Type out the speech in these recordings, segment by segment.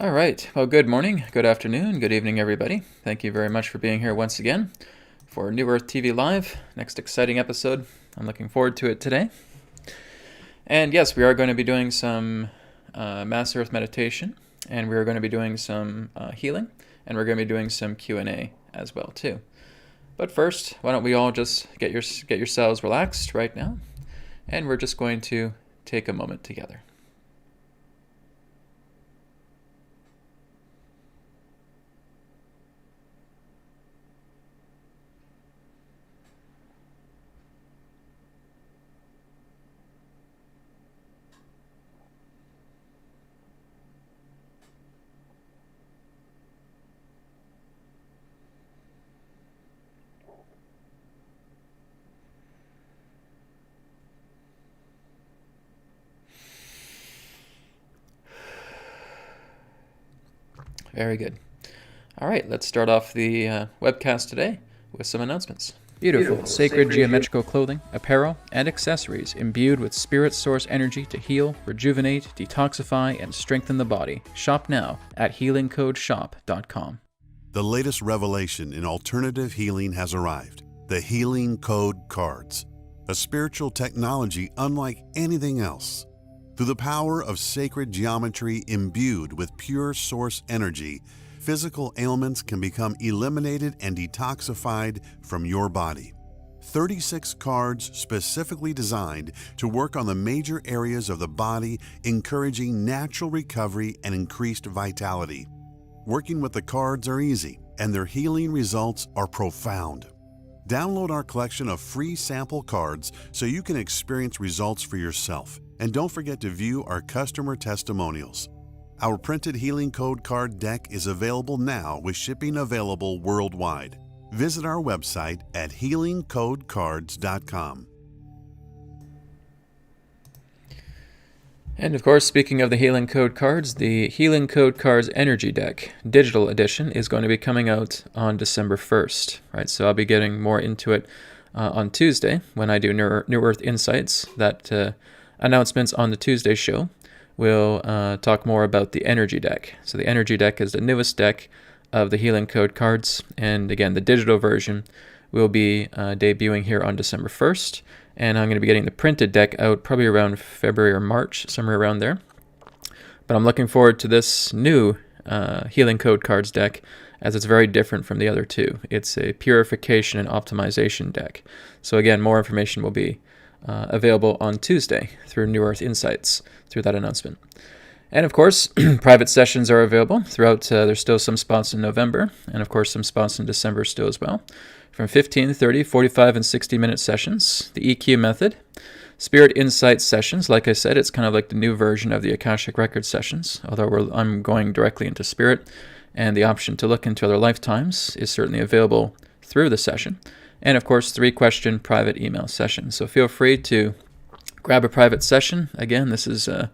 All right. Well, good morning, good afternoon, good evening, everybody. Thank you very much for being here once again for New Earth TV Live. Next exciting episode. I'm looking forward to it today. And yes, we are going to be doing some Mass Earth meditation, and we are going to be doing some healing, and we're going to be doing some Q&A as well too. But first, why don't we all just get yourselves relaxed right now, and we're just going to take a moment together. Very good. All right, let's start off the webcast today with some announcements. Beautiful, sacred geometrical clothing, apparel, and accessories imbued with spirit source energy to heal, rejuvenate, detoxify, and strengthen the body. Shop now at healingcodeshop.com. The latest revelation in alternative healing has arrived. The Healing Code Cards, a spiritual technology unlike anything else. Through the power of sacred geometry imbued with pure source energy, physical ailments can become eliminated and detoxified from your body. 36 cards specifically designed to work on the major areas of the body, encouraging natural recovery and increased vitality. Working with the cards are easy, and their healing results are profound. Download our collection of free sample cards so you can experience results for yourself. And don't forget to view our customer testimonials. Our printed Healing Code card deck is available now with shipping available worldwide. Visit our website at healingcodecards.com. And of course, speaking of the Healing Code cards, the Healing Code Cards Energy Deck Digital Edition is going to be coming out on December 1st, right? So I'll be getting more into it on Tuesday when I do New Earth Insights. That announcements on the Tuesday show will talk more about the Energy Deck. So the Energy Deck is the newest deck of the Healing Code cards, and again, the digital version will be debuting here on December 1st. And I'm going to be getting the printed deck out probably around February or March, somewhere around there. But I'm looking forward to this new Healing Code Cards deck, as it's very different from the other two. It's a purification and optimization deck. So again, more information will be available on Tuesday through New Earth Insights, through that announcement. And of course, private sessions are available throughout. There's still some spots in November, and of course some spots in December still as well. From 15, 30, 45, and 60-minute sessions, the EQ method, Spirit Insight sessions. Like I said, it's kind of like the new version of the Akashic Record sessions, although I'm going directly into Spirit, and the option to look into other lifetimes is certainly available through the session. And of course, 3-question private email session. So feel free to grab a private session. Again, this is a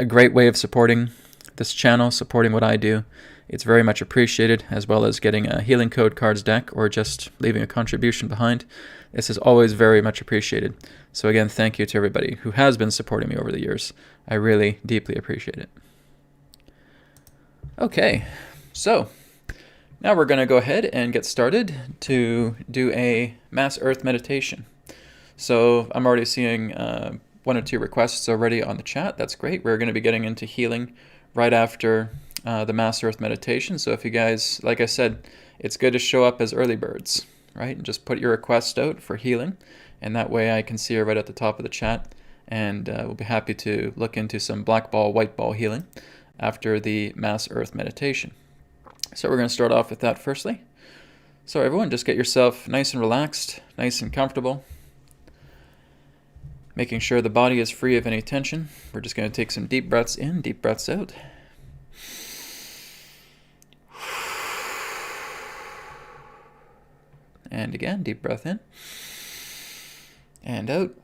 great way of supporting this channel, supporting what I do. It's very much appreciated, as well as getting a Healing Code Cards deck or just leaving a contribution behind. This is always very much appreciated. So again, thank you to everybody who has been supporting me over the years. I really deeply appreciate it. Okay, so now we're going to go ahead and get started to do a Mass Earth meditation. So I'm already seeing 1 or 2 requests already on the chat. That's great. We're going to be getting into healing right after the Mass Earth meditation. So if you guys, like I said, it's good to show up as early birds, right? And just put your request out for healing, and that way I can see you right at the top of the chat, and we'll be happy to look into some black ball, white ball healing after the Mass Earth meditation. So we're going to start off with that firstly. So everyone, just get yourself nice and relaxed, nice and comfortable, making sure the body is free of any tension. We're just going to take some deep breaths in, deep breaths out. And again, deep breath in and out.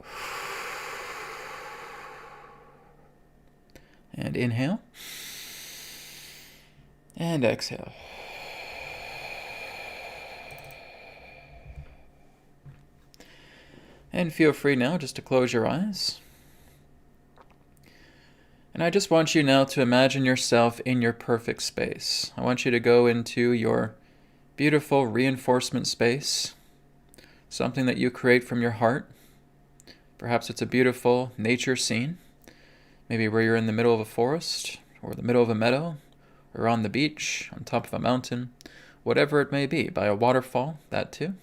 And inhale and exhale. And feel free now just to close your eyes. And I just want you now to imagine yourself in your perfect space. I want you to go into your beautiful reinforcement space, something that you create from your heart. Perhaps it's a beautiful nature scene, maybe where you're in the middle of a forest, or the middle of a meadow, or on the beach, on top of a mountain, whatever it may be, by a waterfall, that too.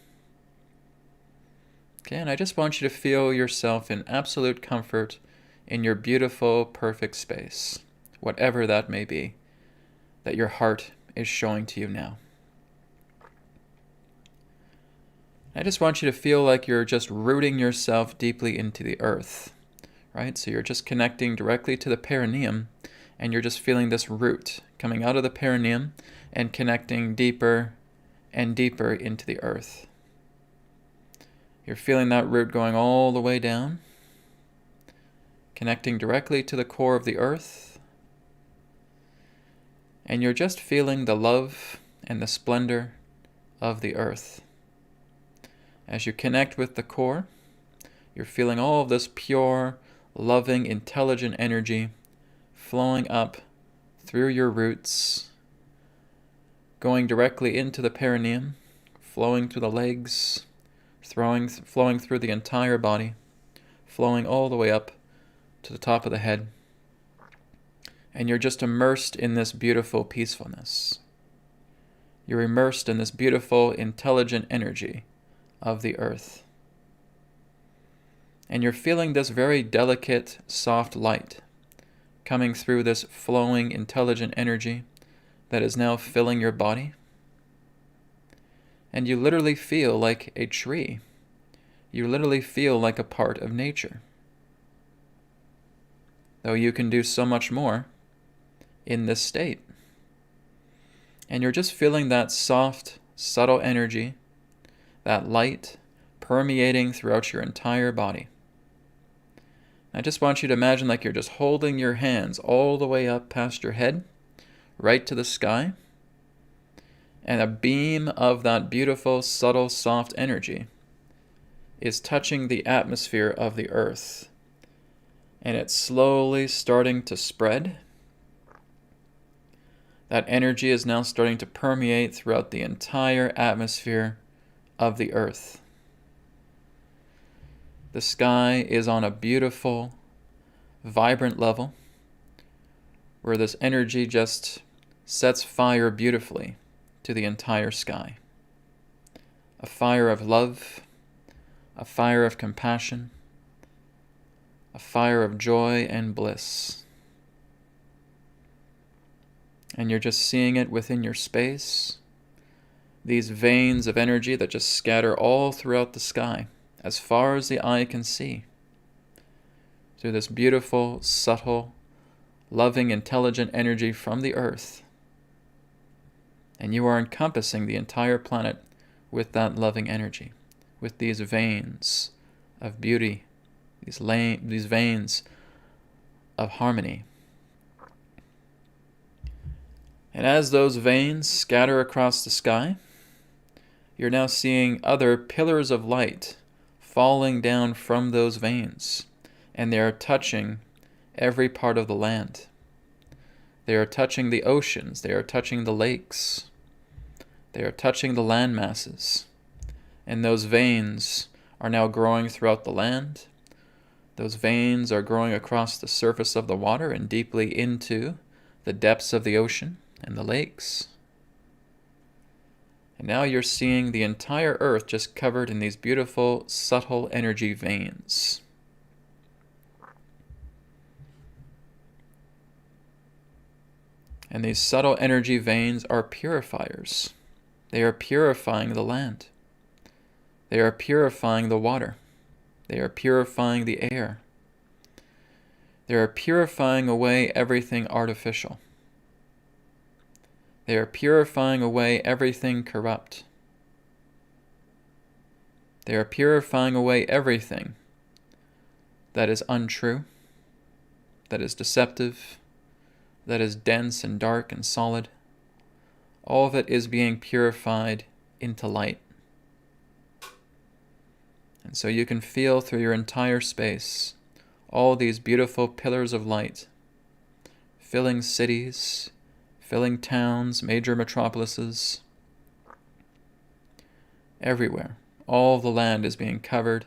Okay, and I just want you to feel yourself in absolute comfort in your beautiful, perfect space, whatever that may be, that your heart is showing to you now. I just want you to feel like you're just rooting yourself deeply into the earth, right? So you're just connecting directly to the perineum, and you're just feeling this root coming out of the perineum and connecting deeper and deeper into the earth. You're feeling that root going all the way down, connecting directly to the core of the earth, and you're just feeling the love and the splendor of the earth. As you connect with the core, you're feeling all of this pure, loving, intelligent energy flowing up through your roots, going directly into the perineum, flowing through the legs, flowing through the entire body, flowing all the way up to the top of the head. And you're just immersed in this beautiful peacefulness. You're immersed in this beautiful, intelligent energy of the earth. And you're feeling this very delicate, soft light coming through this flowing, intelligent energy that is now filling your body. And you literally feel like a tree. You literally feel like a part of nature. Though you can do so much more in this state. And you're just feeling that soft, subtle energy, that light permeating throughout your entire body. I just want you to imagine like you're just holding your hands all the way up past your head, right to the sky, and a beam of that beautiful, subtle, soft energy is touching the atmosphere of the earth. And it's slowly starting to spread. That energy is now starting to permeate throughout the entire atmosphere of the earth. The sky is on a beautiful, vibrant level where this energy just sets fire beautifully to the entire sky. A fire of love, a fire of compassion, a fire of joy and bliss. And you're just seeing it within your space, these veins of energy that just scatter all throughout the sky, as far as the eye can see, through this beautiful, subtle, loving, intelligent energy from the earth. And you are encompassing the entire planet with that loving energy, with these veins of beauty, these veins of harmony. And as those veins scatter across the sky, you're now seeing other pillars of light falling down from those veins, and they are touching every part of the land. They are touching the oceans, they are touching the lakes, they are touching the land masses, and those veins are now growing throughout the land. Those veins are growing across the surface of the water and deeply into the depths of the ocean and the lakes. And now you're seeing the entire earth just covered in these beautiful, subtle energy veins. And these subtle energy veins are purifiers. They are purifying the land. They are purifying the water. They are purifying the air. They are purifying away everything artificial. They are purifying away everything corrupt. They are purifying away everything that is untrue, that is deceptive, that is dense and dark and solid. All of it is being purified into light. And so you can feel through your entire space all these beautiful pillars of light filling cities, filling towns, major metropolises. Everywhere, all the land is being covered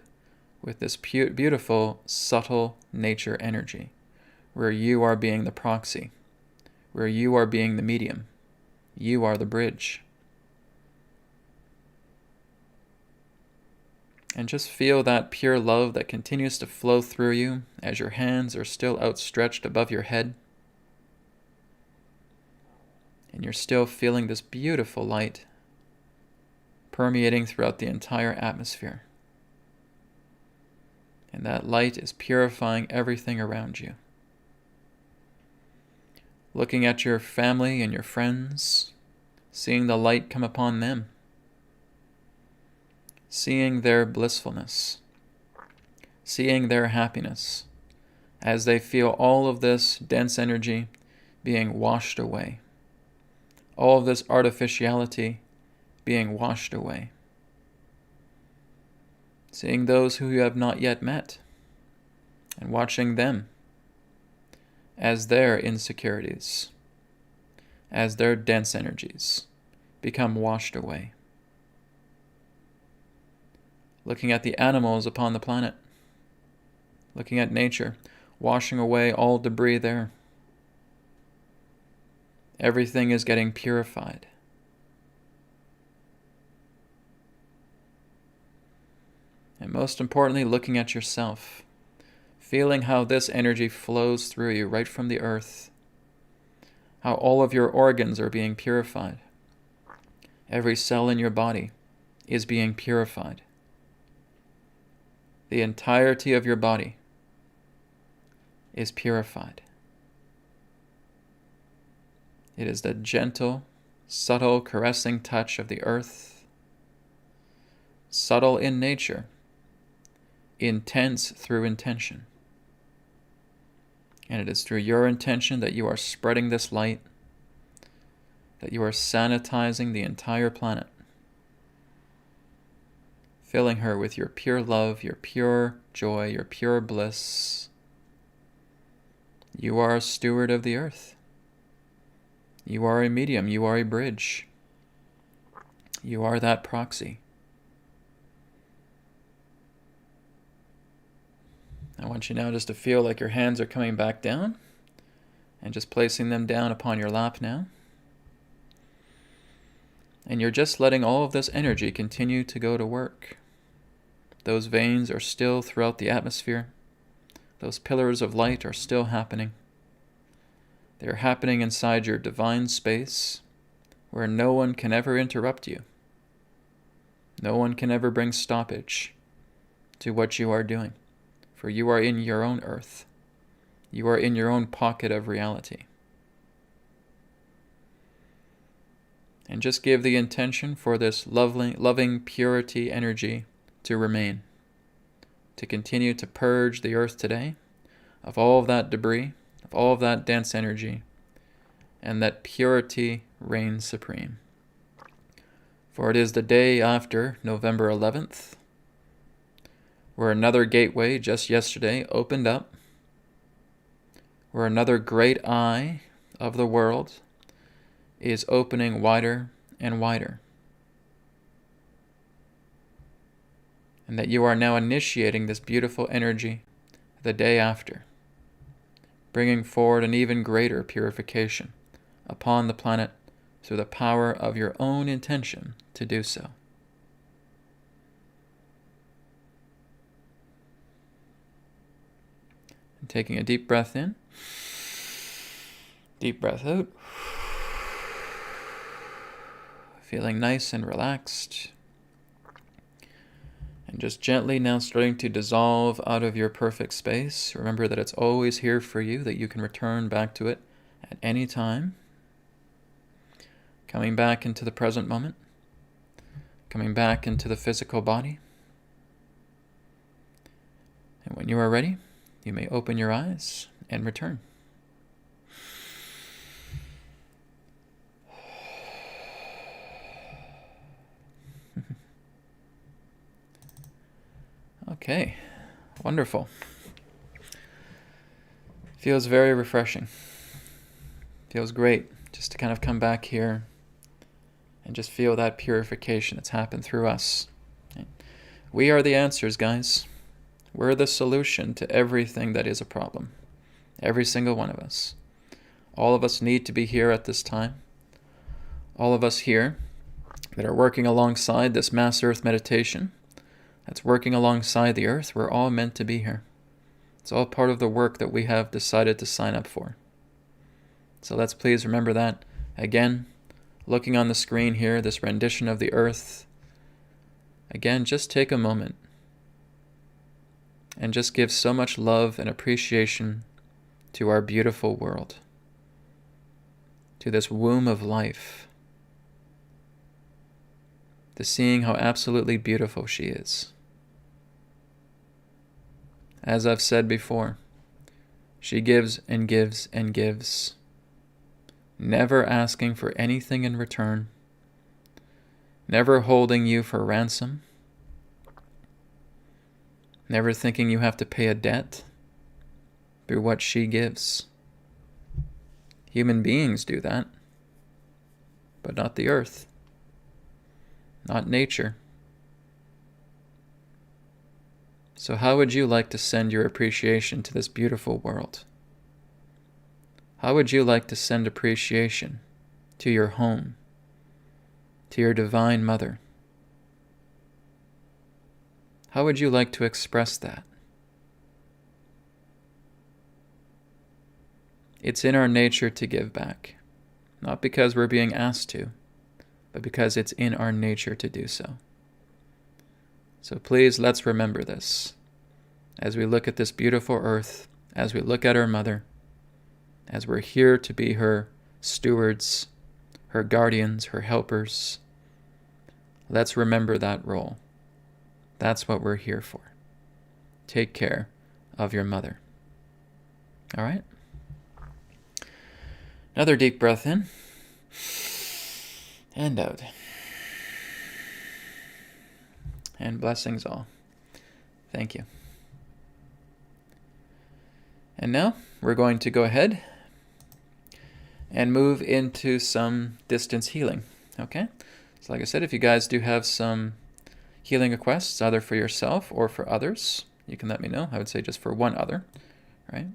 with this beautiful, subtle nature energy, where you are being the proxy, where you are being the medium. You are the bridge. And just feel that pure love that continues to flow through you as your hands are still outstretched above your head. And you're still feeling this beautiful light permeating throughout the entire atmosphere. And that light is purifying everything around you. Looking at your family and your friends, seeing the light come upon them, seeing their blissfulness, seeing their happiness, as they feel all of this dense energy being washed away, all of this artificiality being washed away. Seeing those who you have not yet met, and watching them as their insecurities, as their dense energies become washed away. Looking at the animals upon the planet, looking at nature, washing away all debris there. Everything is getting purified. And most importantly, looking at yourself, feeling how this energy flows through you right from the earth, how all of your organs are being purified. Every cell in your body is being purified. The entirety of your body is purified. It is the gentle, subtle, caressing touch of the earth, subtle in nature, intense through intention. And it is through your intention that you are spreading this light, that you are sanitizing the entire planet, filling her with your pure love, your pure joy, your pure bliss. You are a steward of the earth. You are a medium. You are a bridge. You are that proxy. I want you now just to feel like your hands are coming back down and just placing them down upon your lap now. And you're just letting all of this energy continue to go to work. Those veins are still throughout the atmosphere. Those pillars of light are still happening. They're happening inside your divine space where no one can ever interrupt you. No one can ever bring stoppage to what you are doing. For you are in your own earth. You are in your own pocket of reality. And just give the intention for this loving purity energy to remain, to continue to purge the earth today of all of that debris, of all of that dense energy, and that purity reigns supreme. For it is the day after November 11th, where another gateway just yesterday opened up, where another great eye of the world is opening wider and wider. And that you are now initiating this beautiful energy the day after, bringing forward an even greater purification upon the planet through the power of your own intention to do so. And taking a deep breath in, deep breath out, feeling nice and relaxed. And just gently now starting to dissolve out of your perfect space. Remember that it's always here for you, that you can return back to it at any time. Coming back into the present moment. Coming back into the physical body. And when you are ready, you may open your eyes and return. Okay, wonderful. Feels very refreshing. Feels great just to kind of come back here and just feel that purification that's happened through us. We are the answers, guys. We're the solution to everything that is a problem. Every single one of us. All of us need to be here at this time. All of us here that are working alongside this Mass Earth meditation, that's working alongside the Earth, we're all meant to be here. It's all part of the work that we have decided to sign up for. So let's please remember that. Again, looking on the screen here, this rendition of the Earth. Again, just take a moment and just give so much love and appreciation to our beautiful world, to this womb of life, to seeing how absolutely beautiful she is. As I've said before, she gives and gives and gives, never asking for anything in return, never holding you for ransom, never thinking you have to pay a debt through what she gives. Human beings do that, but not the Earth, not nature. So how would you like to send your appreciation to this beautiful world? How would you like to send appreciation to your home, to your Divine Mother? How would you like to express that? It's in our nature to give back, not because we're being asked to, but because it's in our nature to do so. So please, let's remember this as we look at this beautiful Earth, as we look at our Mother, as we're here to be her stewards, her guardians, her helpers. Let's remember that role. That's what we're here for. Take care of your mother. All right? Another deep breath in and out. And blessings all. Thank you. And now we're going to go ahead and move into some distance healing. Okay? So like I said, if you guys do have some healing requests, either for yourself or for others, you can let me know. I would say just for one other, right?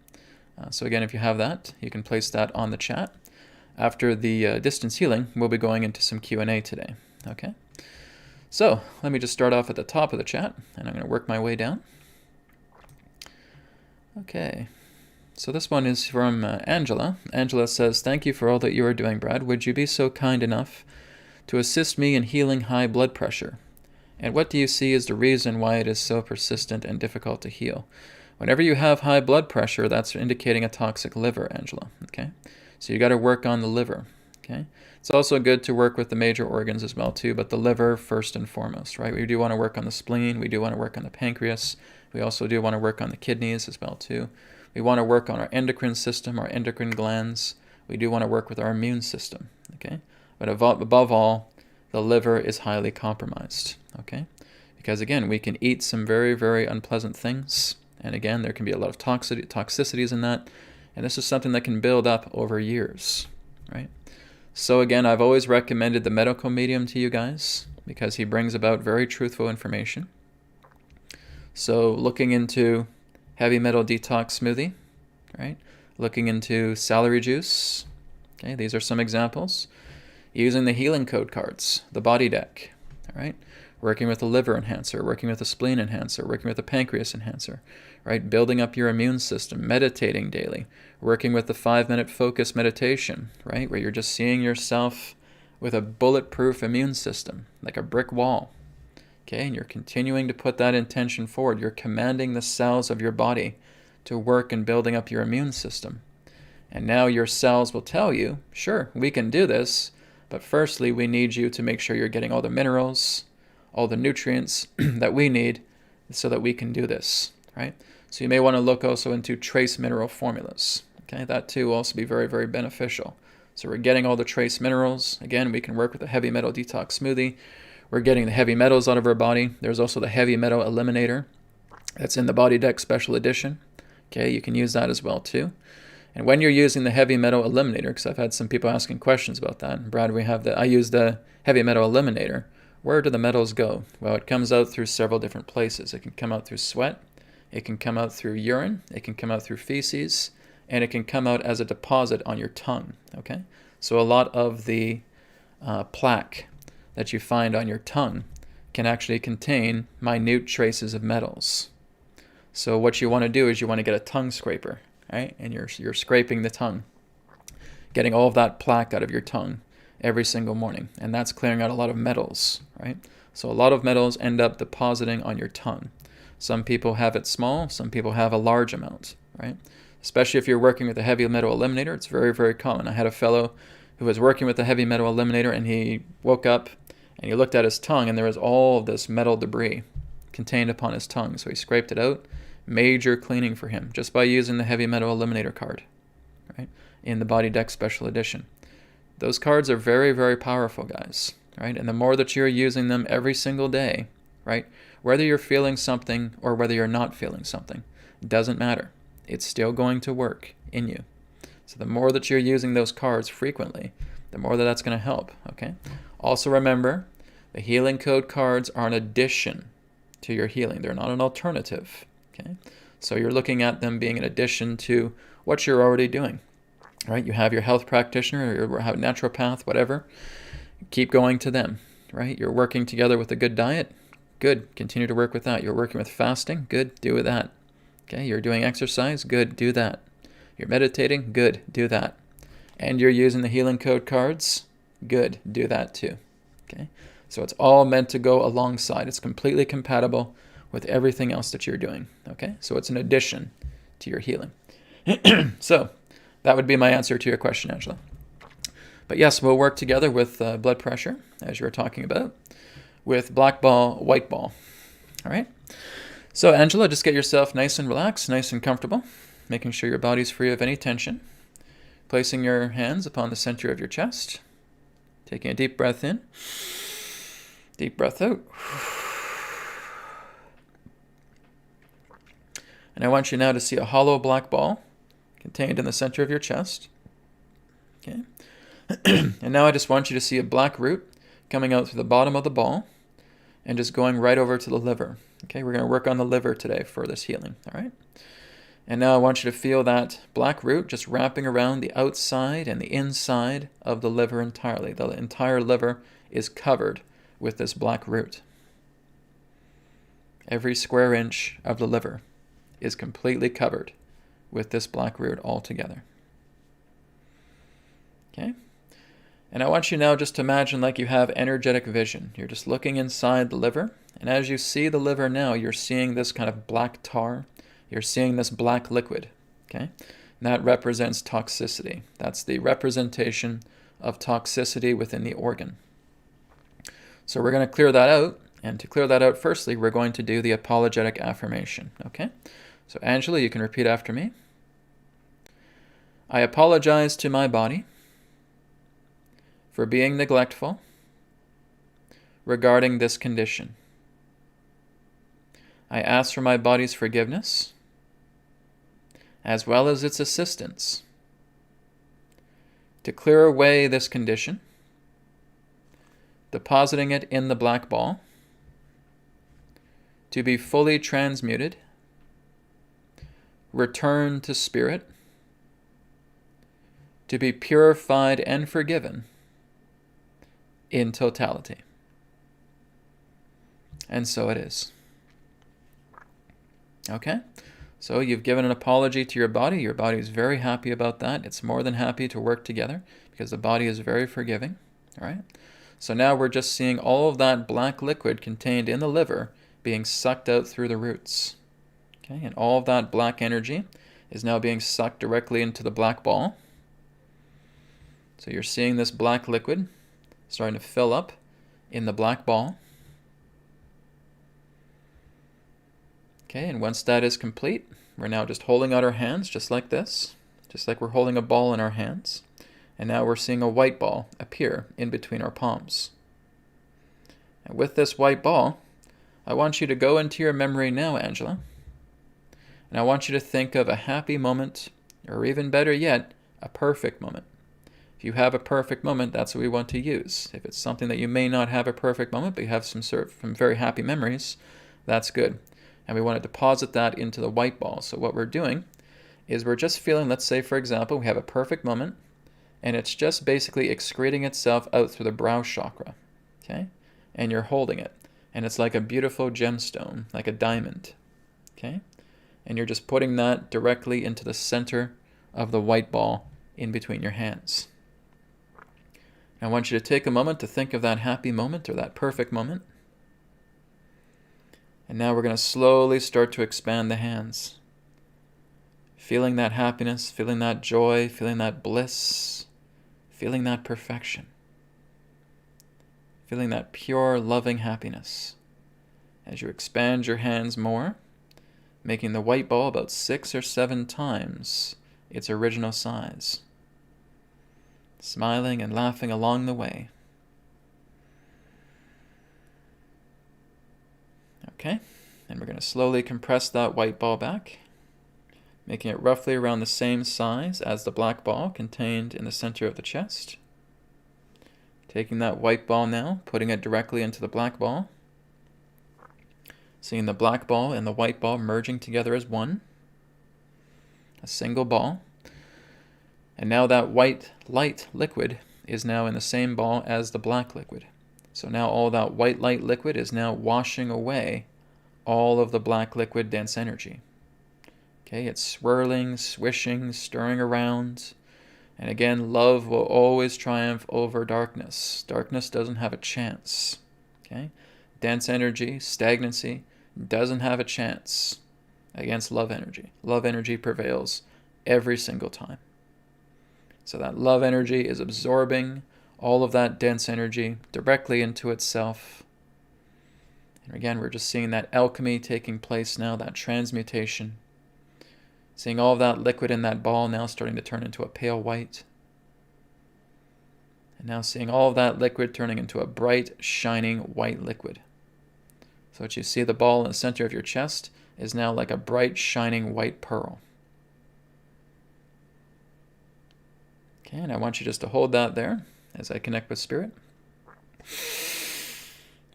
So again, if you have that, you can place that on the chat. After the distance healing, we'll be going into some Q&A today. Okay? So let me just start off at the top of the chat, and I'm going to work my way down. Okay. So this one is from Angela. Angela says, "Thank you for all that you are doing, Brad. Would you be so kind enough to assist me in healing high blood pressure? And what do you see as the reason why it is so persistent and difficult to heal?" Whenever you have high blood pressure, that's indicating a toxic liver, Angela. Okay? So you got to work on the liver. Okay? It's also good to work with the major organs as well too, but the liver first and foremost, right? We do want to work on the spleen. We do want to work on the pancreas. We also do want to work on the kidneys as well too. We want to work on our endocrine system, our endocrine glands. We do want to work with our immune system. Okay? But above all, the liver is highly compromised. Okay? Because again, we can eat some very, very unpleasant things. And again, there can be a lot of toxicities in that. And this is something that can build up over years, right? So again, I've always recommended the medical medium to you guys because he brings about very truthful information. So looking into heavy metal detox smoothie, right? Looking into celery juice. Okay, these are some examples. Using the healing code cards, the body deck, all right? Working with the liver enhancer, working with the spleen enhancer, working with the pancreas enhancer, right? Building up your immune system, meditating daily, working with the 5-minute focus meditation, right? Where you're just seeing yourself with a bulletproof immune system, like a brick wall, okay? And you're continuing to put that intention forward. You're commanding the cells of your body to work in building up your immune system. And now your cells will tell you, sure, we can do this, but firstly, we need you to make sure you're getting all the minerals, all the nutrients that we need so that we can do this, right? So you may want to look also into trace mineral formulas, okay? That too will also be very, very beneficial. So we're getting all the trace minerals. Again, we can work with a heavy metal detox smoothie. We're getting the heavy metals out of our body. There's also the heavy metal eliminator that's in the Body Deck Special Edition. Okay, you can use that as well too. And when you're using the heavy metal eliminator, because I've had some people asking questions about that, Brad, I use the heavy metal eliminator. Where do the metals go? Well, it comes out through several different places. It can come out through sweat, it can come out through urine, it can come out through feces, and it can come out as a deposit on your tongue, okay? So a lot of the plaque that you find on your tongue can actually contain minute traces of metals. So what you want to do is you want to get a tongue scraper, right? And you're scraping the tongue, getting all of that plaque out of your tongue every single morning, and that's clearing out a lot of metals, right? So a lot of metals end up depositing on your tongue. Some people have it small, some people have a large amount, right? Especially if you're working with a heavy metal eliminator, it's very, very common. I had a fellow who was working with a heavy metal eliminator, and he woke up and he looked at his tongue, and there was all of this metal debris contained upon his tongue. So he scraped it out. Major cleaning for him just by using the heavy metal eliminator card, right? In the Body Deck Special Edition. Those cards are very, very powerful, guys, right? And the more that you're using them every single day, right? Whether you're feeling something or whether you're not feeling something, it doesn't matter. It's still going to work in you. So the more that you're using those cards frequently, the more that that's going to help, okay? Also remember, the healing code cards are an addition to your healing. They're not an alternative, okay? So you're looking at them being an addition to what you're already doing, right? You have your health practitioner or your naturopath, whatever. Keep going to them, right? You're working together with a good diet. Good. Continue to work with that. You're working with fasting. Good. Do with that. Okay. You're doing exercise. Good. Do that. You're meditating. Good. Do that. And you're using the healing code cards. Good. Do that too. Okay. So it's all meant to go alongside. It's completely compatible with everything else that you're doing. Okay. So it's an addition to your healing. So that would be my answer to your question, Angela. But yes, we'll work together with blood pressure, as you were talking about, with black ball, white ball. All right? So, Angela, just get yourself nice and relaxed, nice and comfortable, making sure your body's free of any tension. Placing your hands upon the center of your chest. Taking a deep breath in. Deep breath out. And I want you now to see a hollow black ball contained in the center of your chest. Okay. And now I just want you to see a black root coming out through the bottom of the ball and just going right over to the liver. Okay, we're going to work on the liver today for this healing, all right? And now I want you to feel that black root just wrapping around the outside and the inside of the liver entirely. The entire liver is covered with this black root. Every square inch of the liver is completely covered with this black root altogether. Okay? And I want you now just to imagine like you have energetic vision. You're just looking inside the liver, and as you see the liver now, you're seeing this kind of black tar. You're seeing this black liquid. Okay? And that represents toxicity. That's the representation of toxicity within the organ. So we're going to clear that out, and to clear that out, firstly, we're going to do the apologetic affirmation. Okay? So Angela, you can repeat after me. I apologize to my body for being neglectful regarding this condition. I ask for my body's forgiveness as well as its assistance to clear away this condition, depositing it in the black ball, to be fully transmuted, return to spirit, to be purified and forgiven in totality. And so it is. Okay? So you've given an apology to your body. Your body is very happy about that. It's more than happy to work together because the body is very forgiving. All right? So now we're just seeing all of that black liquid contained in the liver being sucked out through the roots. Okay? And all of that black energy is now being sucked directly into the black ball. So you're seeing this black liquid starting to fill up in the black ball. Okay, and once that is complete, we're now just holding out our hands just like this, just like we're holding a ball in our hands. And now we're seeing a white ball appear in between our palms. And with this white ball, I want you to go into your memory now, Angela. And I want you to think of a happy moment or even better yet, a perfect moment. If you have a perfect moment, that's what we want to use. If it's something that you may not have a perfect moment, but you have some very happy memories, that's good. And we want to deposit that into the white ball. So what we're doing is we're just feeling, let's say, for example, we have a perfect moment, and it's just basically excreting itself out through the brow chakra, okay? And you're holding it, and it's like a beautiful gemstone, like a diamond, okay? And you're just putting that directly into the center of the white ball in between your hands. I want you to take a moment to think of that happy moment or that perfect moment. And now we're going to slowly start to expand the hands. Feeling that happiness, feeling that joy, feeling that bliss, feeling that perfection. Feeling that pure, loving happiness. As you expand your hands more, making the white ball about 6 or 7 times its original size. Smiling and laughing along the way. Okay, and we're going to slowly compress that white ball back, making it roughly around the same size as the black ball contained in the center of the chest. Taking that white ball now, putting it directly into the black ball. Seeing the black ball and the white ball merging together as one. A single ball. And now that white light liquid is now in the same ball as the black liquid. So now all that white light liquid is now washing away all of the black liquid dense energy. Okay, it's swirling, swishing, stirring around. And again, love will always triumph over darkness. Darkness doesn't have a chance. Okay? Dense energy, stagnancy, doesn't have a chance against love energy. Love energy prevails every single time. So that love energy is absorbing all of that dense energy directly into itself. And again, we're just seeing that alchemy taking place now, that transmutation. Seeing all of that liquid in that ball now starting to turn into a pale white. And now seeing all of that liquid turning into a bright, shining white liquid. So what you see, the ball in the center of your chest is now like a bright, shining white pearl. Okay, and I want you just to hold that there as I connect with Spirit.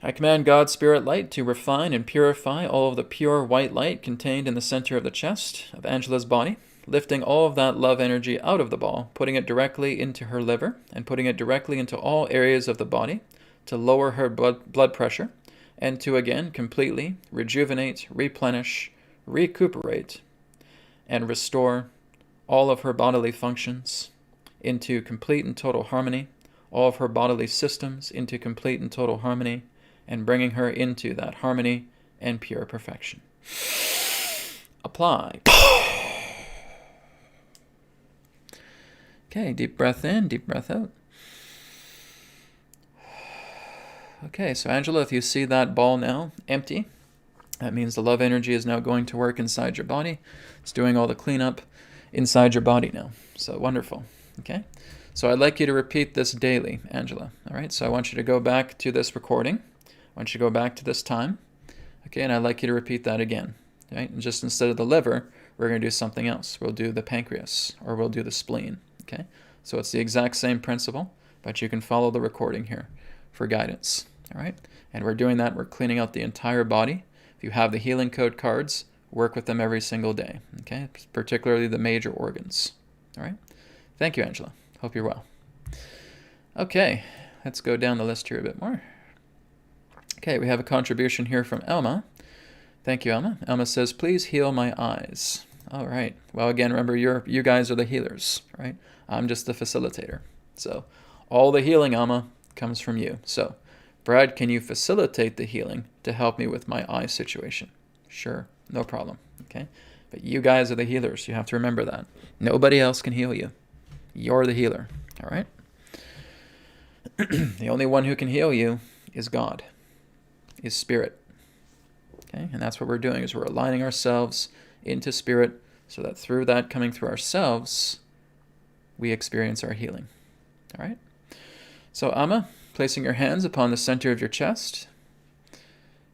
I command God's Spirit light to refine and purify all of the pure white light contained in the center of the chest of Angela's body, lifting all of that love energy out of the ball, putting it directly into her liver, and putting it directly into all areas of the body to lower her blood pressure, and to again completely rejuvenate, replenish, recuperate, and restore all of her bodily functions into complete and total harmony, all of her bodily systems into complete and total harmony, and bringing her into that harmony and pure perfection. Apply. Okay, deep breath in, deep breath out. Okay, so Angela, if you see that ball now empty, that means the love energy is now going to work inside your body. It's doing all the cleanup inside your body now. So wonderful. Okay, so I'd like you to repeat this daily, Angela. All right, so I want you to go back to this recording. I want you to go back to this time. Okay, and I'd like you to repeat that again. Right? And just instead of the liver, we're going to do something else. We'll do the pancreas, or we'll do the spleen. Okay, so it's the exact same principle, but you can follow the recording here for guidance. All right, and we're doing that. We're cleaning out the entire body. If you have the healing code cards, work with them every single day. Okay, particularly the major organs. All right. Thank you, Angela. Hope you're well. Okay, let's go down the list here a bit more. Okay, we have a contribution here from Elma. Thank you, Elma. Elma says, please heal my eyes. All right. Well, again, remember, you guys are the healers, right? I'm just the facilitator. So all the healing, Elma, comes from you. So, Brad, can you facilitate the healing to help me with my eye situation? Sure, no problem. Okay, but you guys are the healers. You have to remember that. Nobody else can heal you. You're the healer. All right? The only one who can heal you is God, is Spirit. Okay, and that's what we're doing, is we're aligning ourselves into Spirit so that through that, coming through ourselves, we experience our healing. All right? So, Amma, placing your hands upon the center of your chest.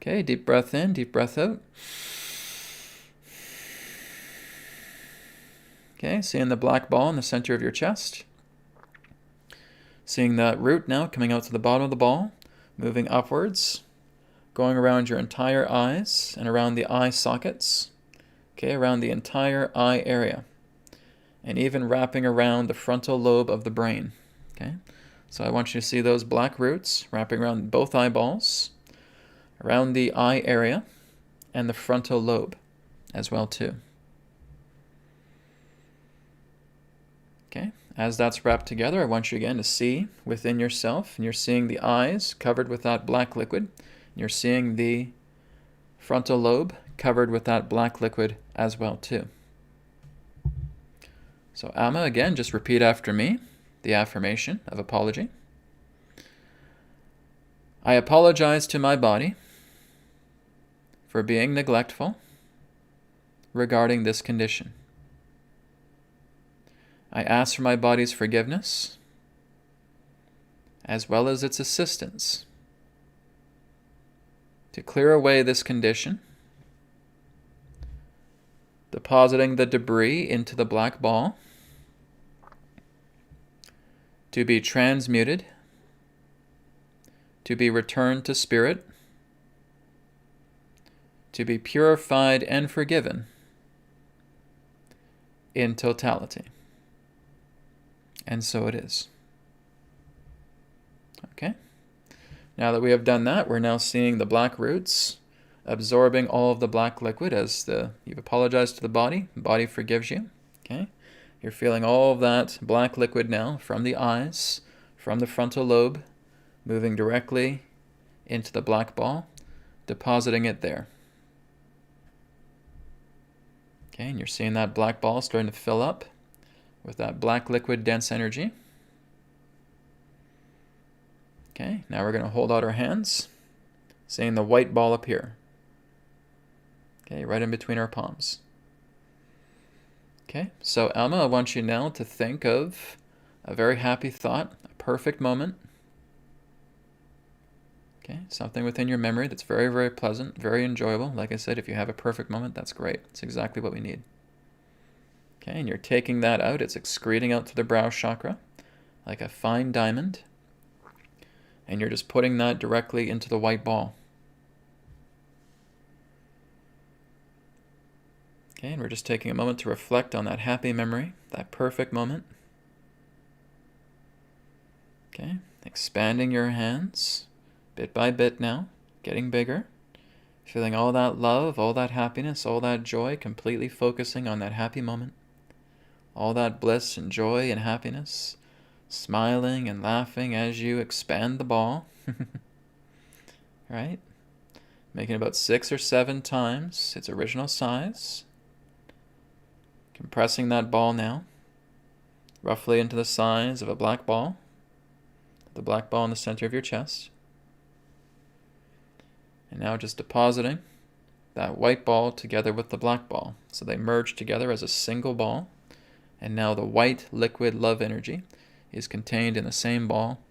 Okay, deep breath in, deep breath out. Okay, seeing the black ball in the center of your chest. Seeing that root now coming out to the bottom of the ball, moving upwards, going around your entire eyes and around the eye sockets. Okay, around the entire eye area. And even wrapping around the frontal lobe of the brain. Okay, so I want you to see those black roots wrapping around both eyeballs, around the eye area, and the frontal lobe as well too. Okay, as that's wrapped together, I want you again to see within yourself, and you're seeing the eyes covered with that black liquid. You're seeing the frontal lobe covered with that black liquid as well too. So Amma, again, just repeat after me the affirmation of apology. I apologize to my body for being neglectful regarding this condition. I ask for my body's forgiveness as well as its assistance to clear away this condition, depositing the debris into the black ball to be transmuted, to be returned to spirit, to be purified and forgiven in totality. And so it is. Okay? Now that we have done that, we're now seeing the black roots absorbing all of the black liquid as you've apologized to the body forgives you. Okay? You're feeling all of that black liquid now from the eyes, from the frontal lobe, moving directly into the black ball, depositing it there. Okay, and you're seeing that black ball starting to fill up with that black liquid dense energy. Okay, now we're going to hold out our hands, seeing the white ball appear. Okay, right in between our palms. Okay, so Alma, I want you now to think of a very happy thought, a perfect moment. Okay, something within your memory that's very, very pleasant, very enjoyable. Like I said, if you have a perfect moment, that's great. It's exactly what we need. Okay, and you're taking that out. It's excreting out to the brow chakra like a fine diamond. And you're just putting that directly into the white ball. Okay, and we're just taking a moment to reflect on that happy memory, that perfect moment. Okay, expanding your hands bit by bit now, getting bigger. Feeling all that love, all that happiness, all that joy, completely focusing on that happy moment. All that bliss and joy and happiness, smiling and laughing as you expand the ball. Right? Making about 6 or 7 times its original size. Compressing that ball now, roughly into the size of a black ball. The black ball in the center of your chest. And now just depositing that white ball together with the black ball. So they merge together as a single ball. And now the white liquid love energy is contained in the same ball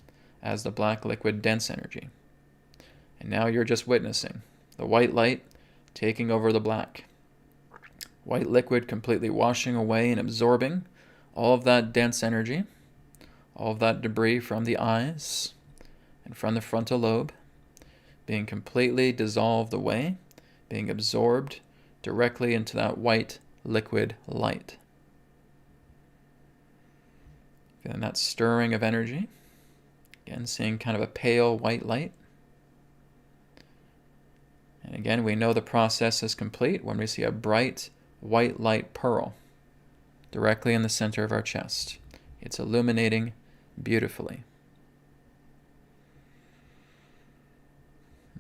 as the black liquid dense energy. And now you're just witnessing the white light taking over the black. White liquid completely washing away and absorbing all of that dense energy, all of that debris from the eyes and from the frontal lobe, being completely dissolved away, being absorbed directly into that white liquid light. Feeling that stirring of energy. Again, seeing kind of a pale white light. And again, we know the process is complete when we see a bright white light pearl directly in the center of our chest. It's illuminating beautifully.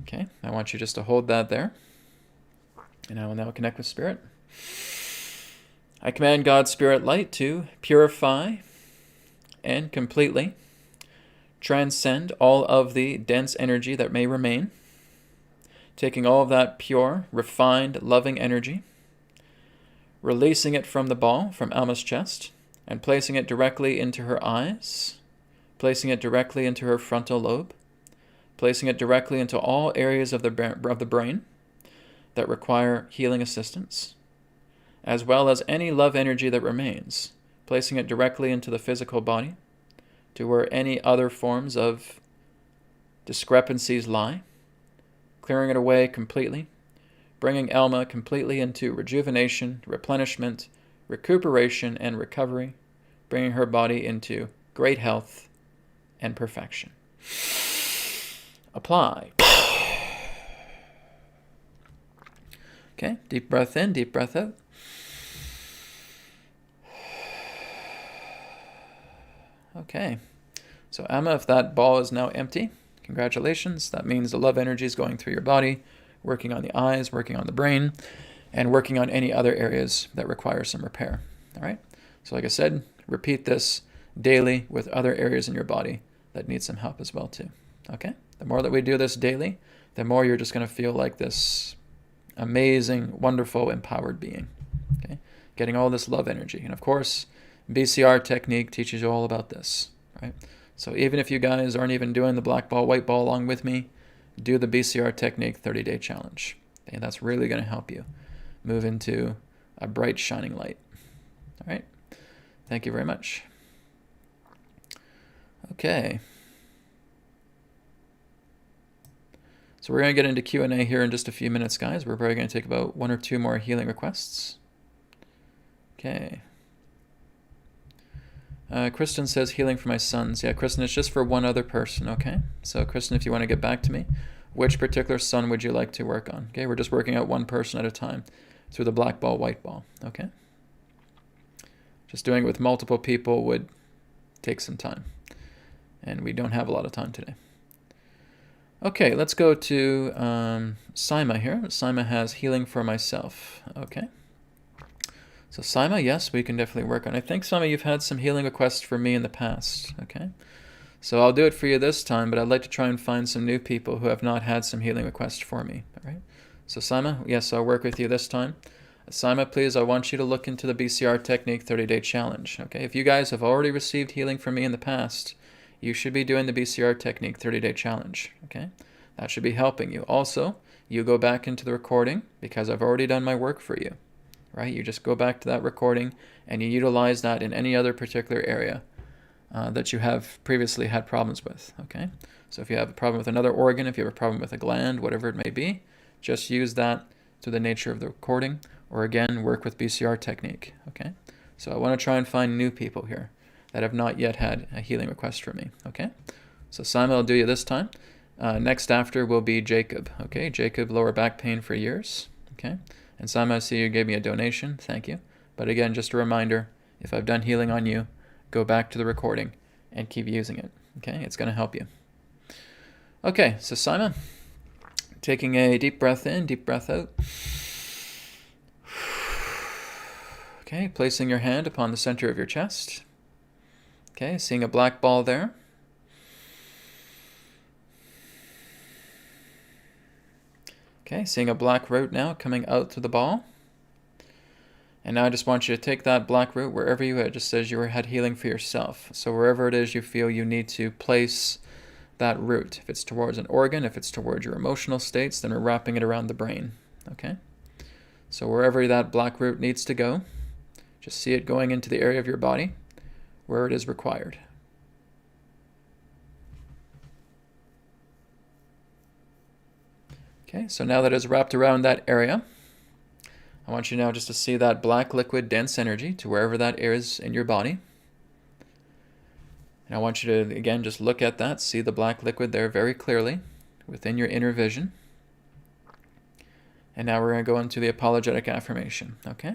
Okay, I want you just to hold that there. And I will now connect with Spirit. I command God's Spirit light to purify and completely transcend all of the dense energy that may remain, taking all of that pure, refined, loving energy, releasing it from the ball, from Alma's chest, and placing it directly into her eyes, placing it directly into her frontal lobe, placing it directly into all areas of the brain that require healing assistance, as well as any love energy that remains, placing it directly into the physical body, to where any other forms of discrepancies lie, clearing it away completely, bringing Elma completely into rejuvenation, replenishment, recuperation, and recovery, bringing her body into great health and perfection. Apply. Okay, deep breath in, deep breath out. Okay, so Emma, if that ball is now empty, congratulations. That means the love energy is going through your body, working on the eyes, working on the brain, and working on any other areas that require some repair. All right, so like I said, repeat this daily with other areas in your body that need some help as well too. Okay, the more that we do this daily, the more you're just going to feel like this amazing, wonderful, empowered being. Okay, getting all this love energy. And of course, BCR technique teaches you all about this, right? So even if you guys aren't even doing the black ball, white ball along with me, do the BCR technique 30-day challenge. Okay, that's really going to help you move into a bright, shining light. All right, thank you very much. Okay. So we're going to get into Q&A here in just a few minutes, guys. We're probably going to take about 1 or 2 more healing requests. Okay. Kristen says healing for my sons. Yeah, Kristen, it's just for one other person, okay? So Kristen, if you want to get back to me, which particular son would you like to work on? Okay, we're just working out one person at a time through the black ball, white ball, okay? Just doing it with multiple people would take some time, and we don't have a lot of time today. Okay, let's go to Sima here. Sima has healing for myself, okay? So Sima, yes, we can definitely work on it. I think, Sima, you've had some healing requests for me in the past, okay? So I'll do it for you this time, but I'd like to try and find some new people who have not had some healing requests for me, all right? So Sima, yes, I'll work with you this time. Sima, please, I want you to look into the BCR Technique 30-day challenge, okay? If you guys have already received healing from me in the past, you should be doing the BCR Technique 30-day challenge, okay? That should be helping you. Also, you go back into the recording because I've already done my work for you. Right? You just go back to that recording and you utilize that in any other particular area that you have previously had problems with, okay? So if you have a problem with another organ, if you have a problem with a gland, whatever it may be, just use that to the nature of the recording, or again, work with BCR technique, okay? So I want to try and find new people here that have not yet had a healing request from me, okay? So Simon, I'll do you this time. Next after will be Jacob, okay? Jacob, lower back pain for years, okay? And Simon, I see you gave me a donation. Thank you. But again, just a reminder, if I've done healing on you, go back to the recording and keep using it. Okay? It's going to help you. Okay, so Simon, taking a deep breath in, deep breath out. Okay, placing your hand upon the center of your chest. Okay, seeing a black ball there. Okay, seeing a black root now coming out to the ball. And now I just want you to take that black root wherever you had, just says you had healing for yourself. So wherever it is you feel you need to place that root. If it's towards an organ, if it's towards your emotional states, then we're wrapping it around the brain. Okay? So wherever that black root needs to go, just see it going into the area of your body where it is required. Okay, so now that it's wrapped around that area, I want you now just to see that black liquid dense energy to wherever that is in your body. And I want you to, again, just look at that, see the black liquid there very clearly within your inner vision. And now we're going to go into the apologetic affirmation, okay?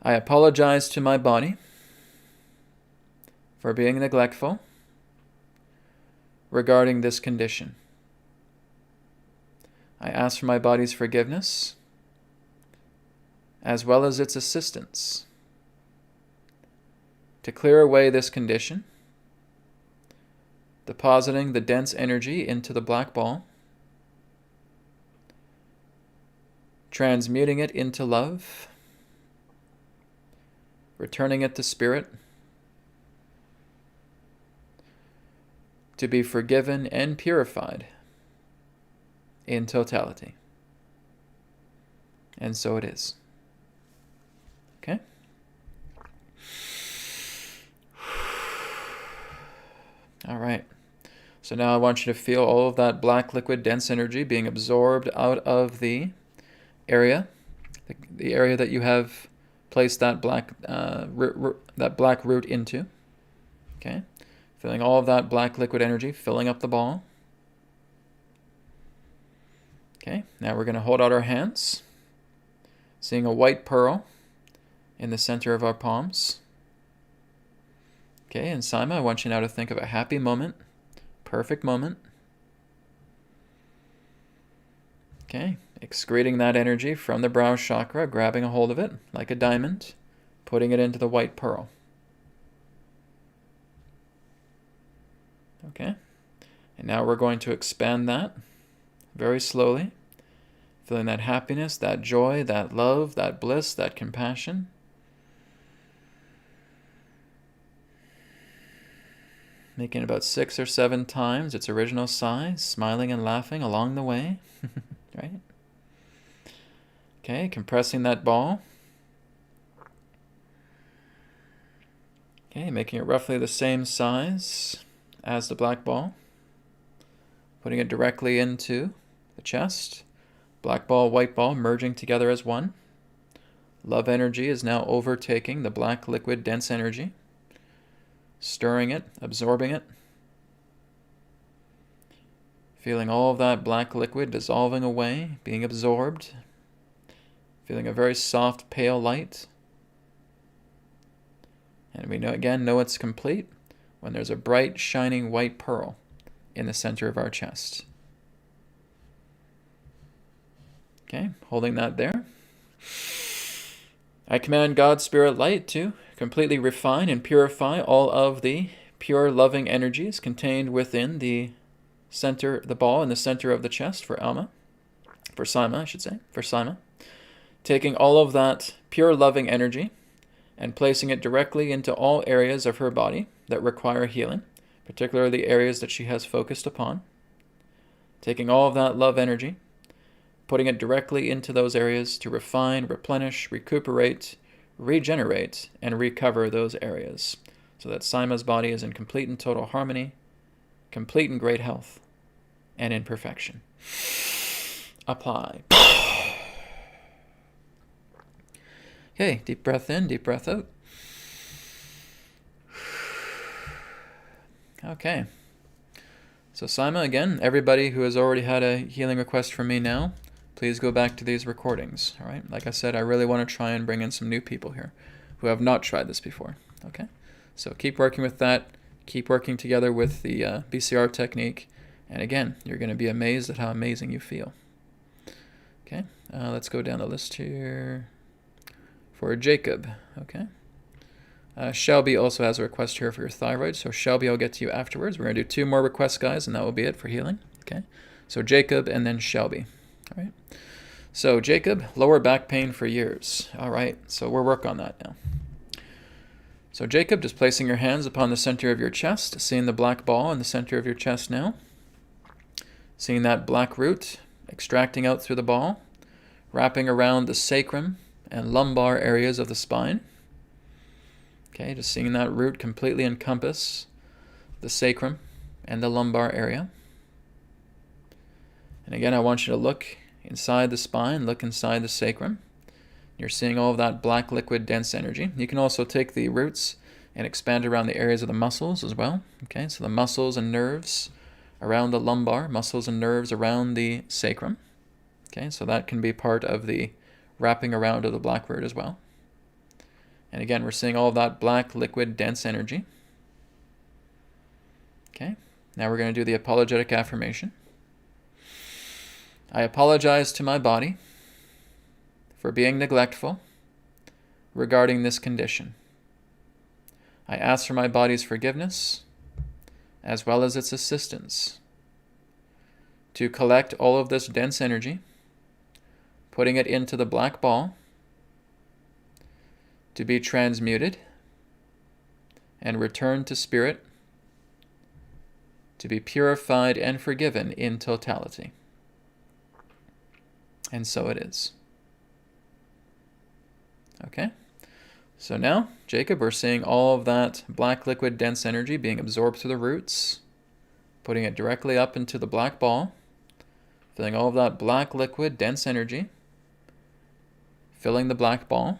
I apologize to my body for being neglectful regarding this condition. I ask for my body's forgiveness, as well as its assistance, to clear away this condition, depositing the dense energy into the black ball, transmuting it into love, returning it to spirit, to be forgiven and purified in totality. And so it is. Okay? All right. So now I want you to feel all of that black liquid dense energy being absorbed out of the area, the area that you have placed that black root into. Okay? Feeling all of that black liquid energy filling up the ball. Okay, now we're going to hold out our hands, seeing a white pearl in the center of our palms. Okay, and Saima, I want you now to think of a happy moment, perfect moment. Okay, excreting that energy from the brow chakra, grabbing a hold of it like a diamond, putting it into the white pearl. Okay, and now we're going to expand that very slowly, feeling that happiness, that joy, that love, that bliss, that compassion. Making about 6 or 7 times its original size, smiling and laughing along the way. Right? Okay, compressing that ball. Okay, making it roughly the same size as the black ball. Putting it directly into the chest. Black ball, white ball merging together as one. Love energy is now overtaking the black liquid dense energy. Stirring it, absorbing it. Feeling all of that black liquid dissolving away, being absorbed. Feeling a very soft, pale light. And we know it's complete when there's a bright, shining white pearl in the center of our chest. Okay, holding that there. I command God's Spirit Light to completely refine and purify all of the pure, loving energies contained within the ball in the center of the chest for Saima. Taking all of that pure, loving energy and placing it directly into all areas of her body that require healing, particularly the areas that she has focused upon. Taking all of that love energy, putting it directly into those areas to refine, replenish, recuperate, regenerate, and recover those areas so that Saima's body is in complete and total harmony, complete and great health, and in perfection. Apply. Okay, deep breath in, deep breath out. Okay. So Saima, again, everybody who has already had a healing request from me now, please go back to these recordings, all right? Like I said, I really want to try and bring in some new people here who have not tried this before, okay? So keep working with that. Keep working together with the BCR technique. And again, you're going to be amazed at how amazing you feel. Okay, let's go down the list here. For Jacob, okay? Shelby also has a request here for your thyroid. So Shelby, I'll get to you afterwards. We're going to do 2 more requests, guys, and that will be it for healing, okay? So Jacob and then Shelby, all right? So Jacob, lower back pain for years. All right, so we'll work on that now. So Jacob, just placing your hands upon the center of your chest, seeing the black ball in the center of your chest now. Seeing that black root extracting out through the ball, wrapping around the sacrum and lumbar areas of the spine. Okay, just seeing that root completely encompass the sacrum and the lumbar area. And again, I want you to look inside the spine, look inside the sacrum. You're seeing all of that black liquid dense energy. You can also take the roots and expand around the areas of the muscles as well. Okay, so the muscles and nerves around the lumbar, muscles and nerves around the sacrum. Okay, so that can be part of the wrapping around of the black root as well. And again, we're seeing all of that black liquid dense energy. Okay, now we're going to do the apologetic affirmation. I apologize to my body for being neglectful regarding this condition. I ask for my body's forgiveness as well as its assistance to collect all of this dense energy, putting it into the black ball to be transmuted and returned to spirit to be purified and forgiven in totality. And so it is. Okay. So now, Jacob, we're seeing all of that black liquid dense energy being absorbed through the roots, putting it directly up into the black ball, feeling all of that black liquid dense energy, filling the black ball.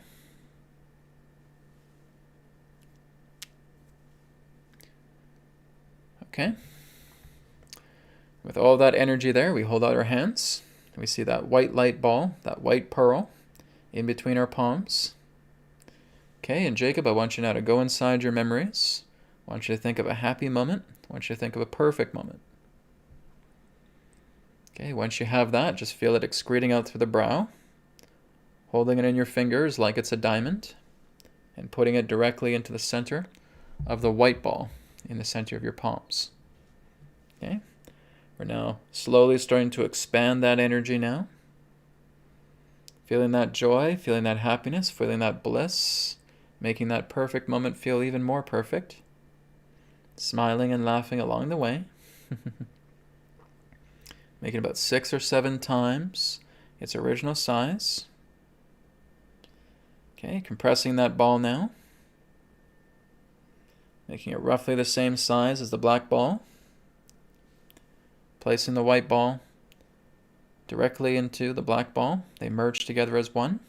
Okay. With all that energy there, we hold out our hands. We see that white light ball, that white pearl, in between our palms. Okay, and Jacob, I want you now to go inside your memories. I want you to think of a happy moment. I want you to think of a perfect moment. Okay, once you have that, just feel it excreting out through the brow, holding it in your fingers like it's a diamond, and putting it directly into the center of the white ball in the center of your palms. Okay, we're now slowly starting to expand that energy now. Feeling that joy, feeling that happiness, feeling that bliss, making that perfect moment feel even more perfect. Smiling and laughing along the way. Making about 6 or 7 times its original size. Okay, compressing that ball now. Making it roughly the same size as the black ball. Placing the white ball directly into the black ball. They merge together as one.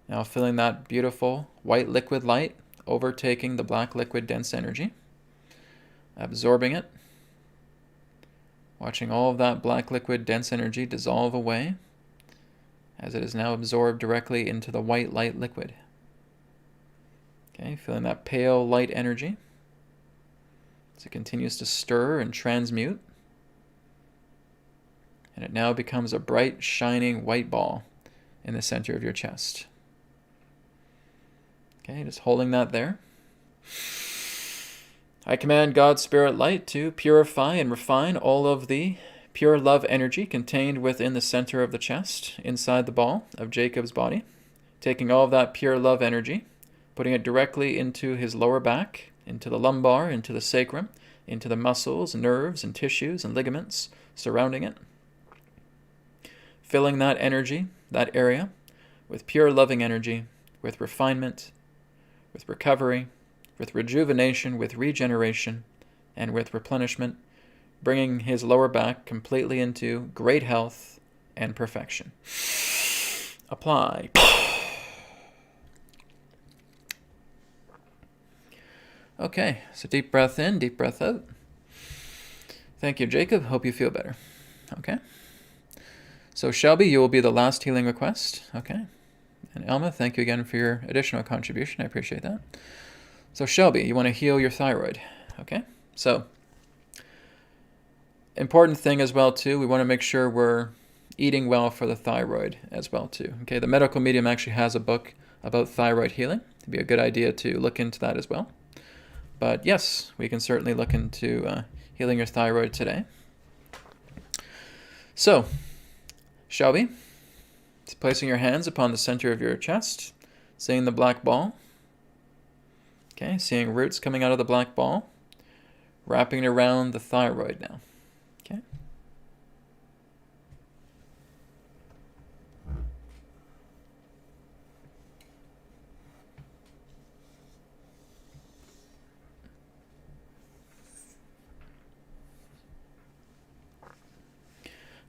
Now feeling that beautiful white liquid light overtaking the black liquid dense energy. Absorbing it. Watching all of that black liquid dense energy dissolve away as it is now absorbed directly into the white light liquid. Okay, feeling that pale light energy as it continues to stir and transmute. And it now becomes a bright, shining white ball in the center of your chest. Okay, just holding that there. I command God's Spirit Light to purify and refine all of the pure love energy contained within the center of the chest, inside the ball of Jacob's body, taking all of that pure love energy, putting it directly into his lower back, into the lumbar, into the sacrum, into the muscles, nerves, and tissues and ligaments surrounding it. Filling that energy, that area, with pure loving energy, with refinement, with recovery, with rejuvenation, with regeneration, and with replenishment, bringing his lower back completely into great health and perfection. Apply. Okay, so deep breath in, deep breath out. Thank you, Jacob. Hope you feel better. Okay. So Shelby, you will be the last healing request. Okay. And Elma, thank you again for your additional contribution. I appreciate that. So Shelby, you want to heal your thyroid. Okay. So important thing as well too, we want to make sure we're eating well for the thyroid as well too. Okay. The Medical Medium actually has a book about thyroid healing. It'd be a good idea to look into that as well. But yes, we can certainly look into healing your thyroid today. So, Shelby, placing your hands upon the center of your chest, seeing the black ball. Okay, seeing roots coming out of the black ball, wrapping it around the thyroid now. Okay.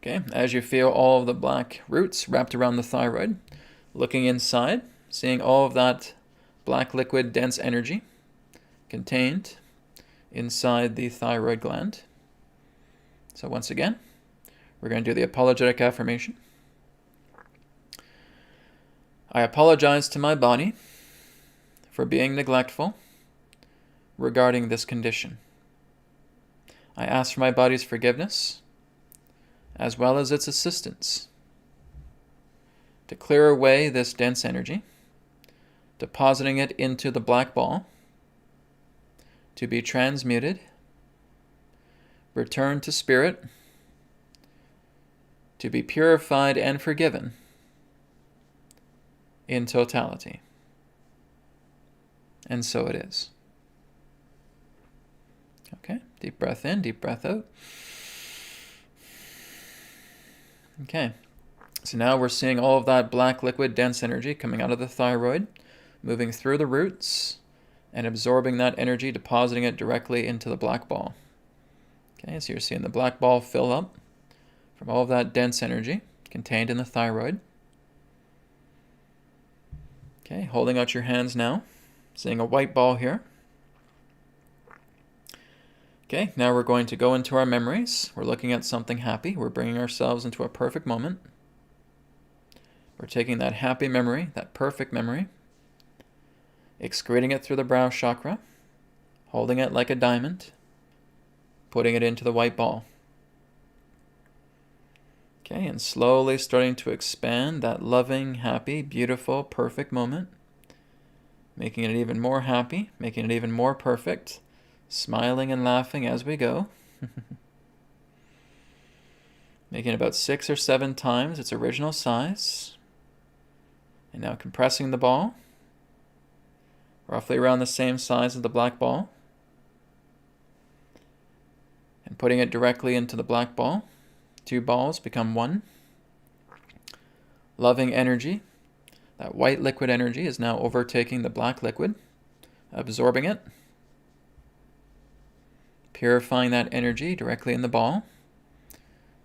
Okay, as you feel all of the black roots wrapped around the thyroid, looking inside, seeing all of that black liquid dense energy contained inside the thyroid gland. So once again, we're going to do the apologetic affirmation. I apologize to my body for being neglectful regarding this condition. I ask for my body's forgiveness as well as its assistance to clear away this dense energy, depositing it into the black ball to be transmuted, returned to spirit, to be purified and forgiven in totality. And so it is. Okay, deep breath in, deep breath out. Okay, So now we're seeing all of that black liquid dense energy coming out of the thyroid, moving through the roots, and absorbing that energy, depositing it directly into the black ball. Okay, so you're seeing the black ball fill up from all of that dense energy contained in the thyroid. Okay, holding out your hands now, seeing a white ball here. Okay, now we're going to go into our memories. We're looking at something happy. We're bringing ourselves into a perfect moment. We're taking that happy memory, that perfect memory, excreting it through the brow chakra, holding it like a diamond, putting it into the white ball. Okay, and slowly starting to expand that loving, happy, beautiful, perfect moment, making it even more happy, making it even more perfect, smiling and laughing as we go. Making it about 6 or 7 times its original size. And now compressing the ball, roughly around the same size as the black ball, and putting it directly into the black ball. 2 balls become 1. Loving energy, that white liquid energy, is now overtaking the black liquid, absorbing it, purifying that energy directly in the ball,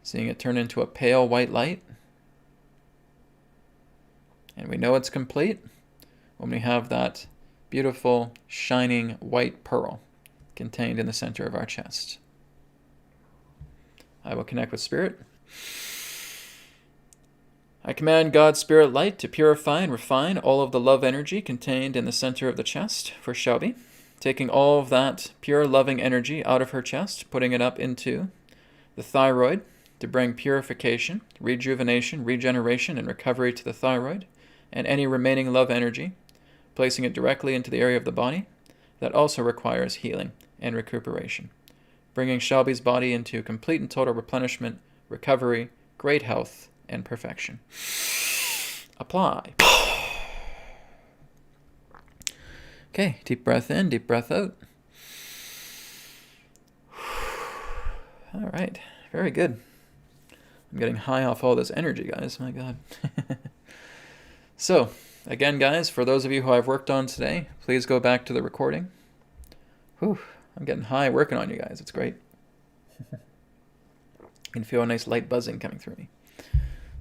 seeing it turn into a pale white light. And we know it's complete when we have that beautiful, shining white pearl contained in the center of our chest. I will connect with Spirit. I command God's Spirit light to purify and refine all of the love energy contained in the center of the chest for Shelby, taking all of that pure loving energy out of her chest, putting it up into the thyroid to bring purification, rejuvenation, regeneration, and recovery to the thyroid, and any remaining love energy, placing it directly into the area of the body that also requires healing and recuperation, bringing Shelby's body into complete and total replenishment, recovery, great health, and perfection. Apply. Okay, deep breath in, deep breath out. All right, very good. I'm getting high off all this energy, guys. My God. So, again, guys, for those of you who I've worked on today, please go back to the recording. Whew, I'm getting high working on you guys. It's great. You can feel a nice light buzzing coming through me.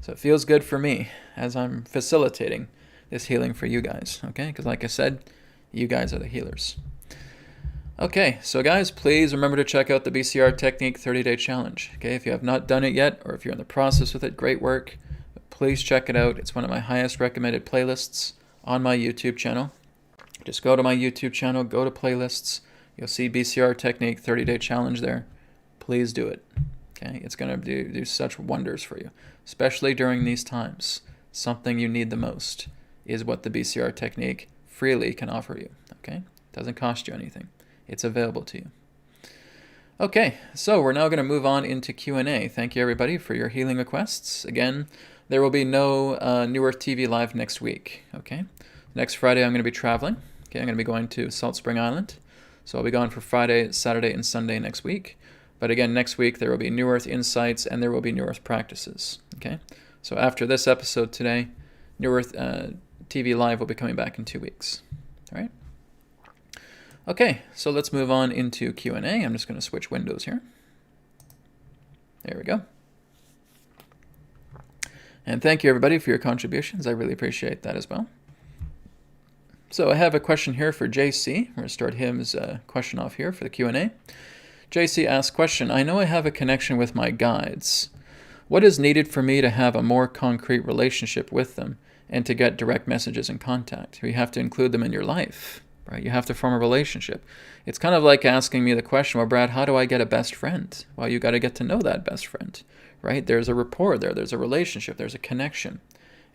So it feels good for me as I'm facilitating this healing for you guys, okay? Because like I said, you guys are the healers. Okay, so guys, please remember to check out the BCR Technique 30-Day Challenge. Okay, if you have not done it yet, or if you're in the process with it, great work. Please check it out. It's one of my highest recommended playlists on my YouTube channel. Just go to my YouTube channel, go to playlists. You'll see BCR Technique 30-Day Challenge there. Please do it. Okay, it's going to do such wonders for you, especially during these times. Something you need the most is what the BCR Technique freely can offer you. Okay, it doesn't cost you anything. It's available to you. Okay, so we're now going to move on into Q&A. Thank you, everybody, for your healing requests. Again, there will be no New Earth TV Live next week. Okay, next Friday I'm going to be traveling. Okay, I'm going to be going to Salt Spring Island. So I'll be gone for Friday, Saturday, and Sunday next week. But again, next week there will be New Earth Insights and there will be New Earth Practices. Okay, so after this episode today, New Earth TV Live will be coming back in 2 weeks. All right. Okay, so let's move on into Q&A. I'm just going to switch windows here. There we go. And thank you, everybody, for your contributions. I really appreciate that as well. So I have a question here for JC. We're going to start his question off here for the Q&A. JC asks, question, I know I have a connection with my guides. What is needed for me to have a more concrete relationship with them and to get direct messages and contact? You have to include them in your life. Right? You have to form a relationship. It's kind of like asking me the question, well, Brad, how do I get a best friend? Well, you got to get to know that best friend, right? There's a rapport there. There's a relationship. There's a connection.